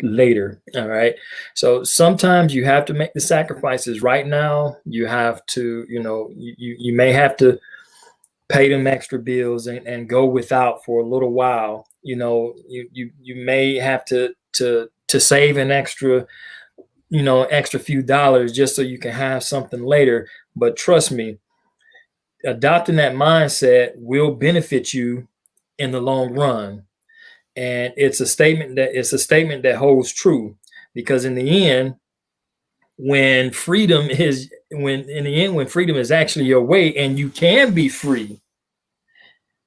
later. All right. So sometimes you have to make the sacrifices. Right now, you have to, you know, you may have to pay them extra bills and go without for a little while. You know, you may have to save an extra, you know, extra few dollars just so you can have something later. But trust me, adopting that mindset will benefit you in the long run. And it's a statement that holds true, because in the end, when freedom is actually your way and you can be free,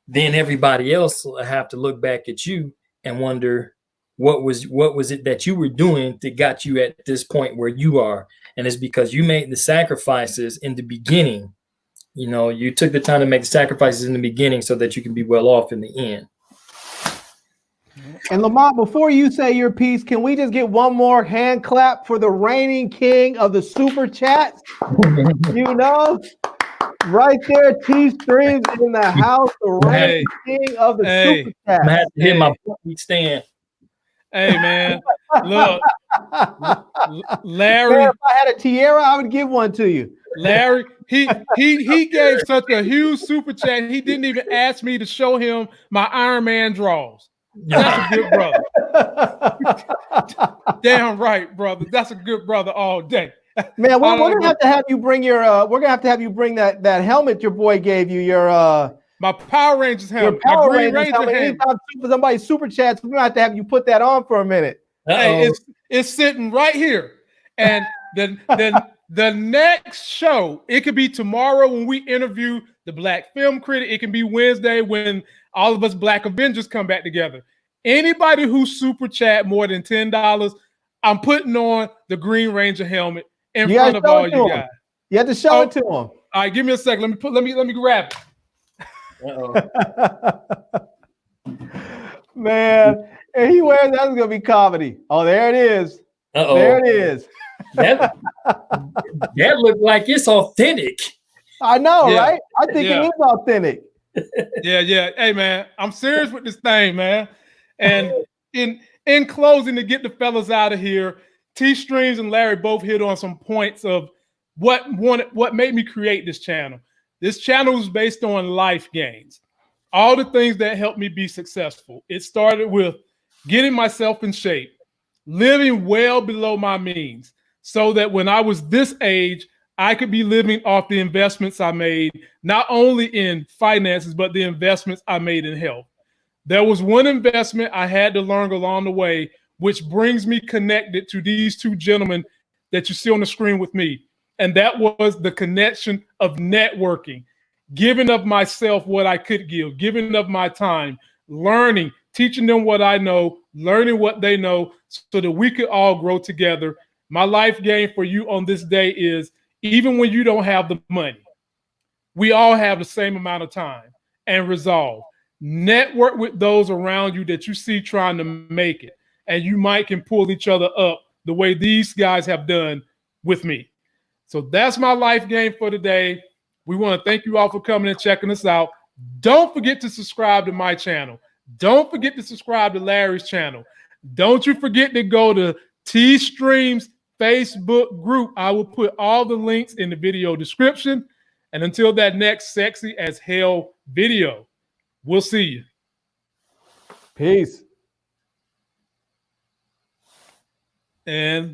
then everybody else will have to look back at you and wonder what was it that you were doing that got you at this point where you are. And it's because you made the sacrifices in the beginning. You know, you took the time to make the sacrifices in the beginning so that you can be well off in the end. And Lamont, before you say your piece, can we just get one more hand clap for the reigning king of the super chats? You know, right there, T Streams in the house, the reigning king of the super chats. I had to hit my feet stand. Hey man, look, Larry. Man, if I had a tiara, I would give one to you. Larry, he gave such a huge super chat. He didn't even ask me to show him my Iron Man draws. That's a good brother. Damn right, brother. That's a good brother all day. Man, we're gonna have to have you bring your. We're gonna have to have you bring that helmet your boy gave you. Your my Power Rangers helmet. Your Power my Green Rangers helmet. Anytime somebody super chats, we're gonna have to have you put that on for a minute. Hey, it's sitting right here, and the next show, it could be tomorrow when we interview the Black Film Critic. It can be Wednesday when all of us Black Avengers come back together. Anybody who super chat more than $10, I'm putting on the Green Ranger helmet in front of all you guys. You have to show it to him. All right, give me a second. Let me grab it. Man, and he wears that's gonna be comedy. Oh, there it is. There it is. That looked like it's authentic. I know, right? I think it is authentic. Yeah. Hey, man, I'm serious with this thing, man. And in closing, to get the fellas out of here, T Streams and Larry both hit on some points of what made me create this channel. This channel is based on life gains, all the things that helped me be successful. It started with getting myself in shape, living well below my means, so that when I was this age, I could be living off the investments I made, not only in finances, but the investments I made in health. There was one investment I had to learn along the way, which brings me connected to these two gentlemen that you see on the screen with me. And that was the connection of networking, giving of myself what I could give, giving of my time, learning, teaching them what I know, learning what they know, so that we could all grow together. My life game for you on this day is, even when you don't have the money, we all have the same amount of time and resolve. Network with those around you that you see trying to make it, and you might can pull each other up the way these guys have done with me. So that's my life game for today. We want to thank you all for coming and checking us out. Don't forget to subscribe to my channel. Don't forget to subscribe to Larry's channel. Don't you forget to go to T Streams Facebook group. I will put all the links in the video description. And until that next sexy as hell video, we'll see you. Peace. And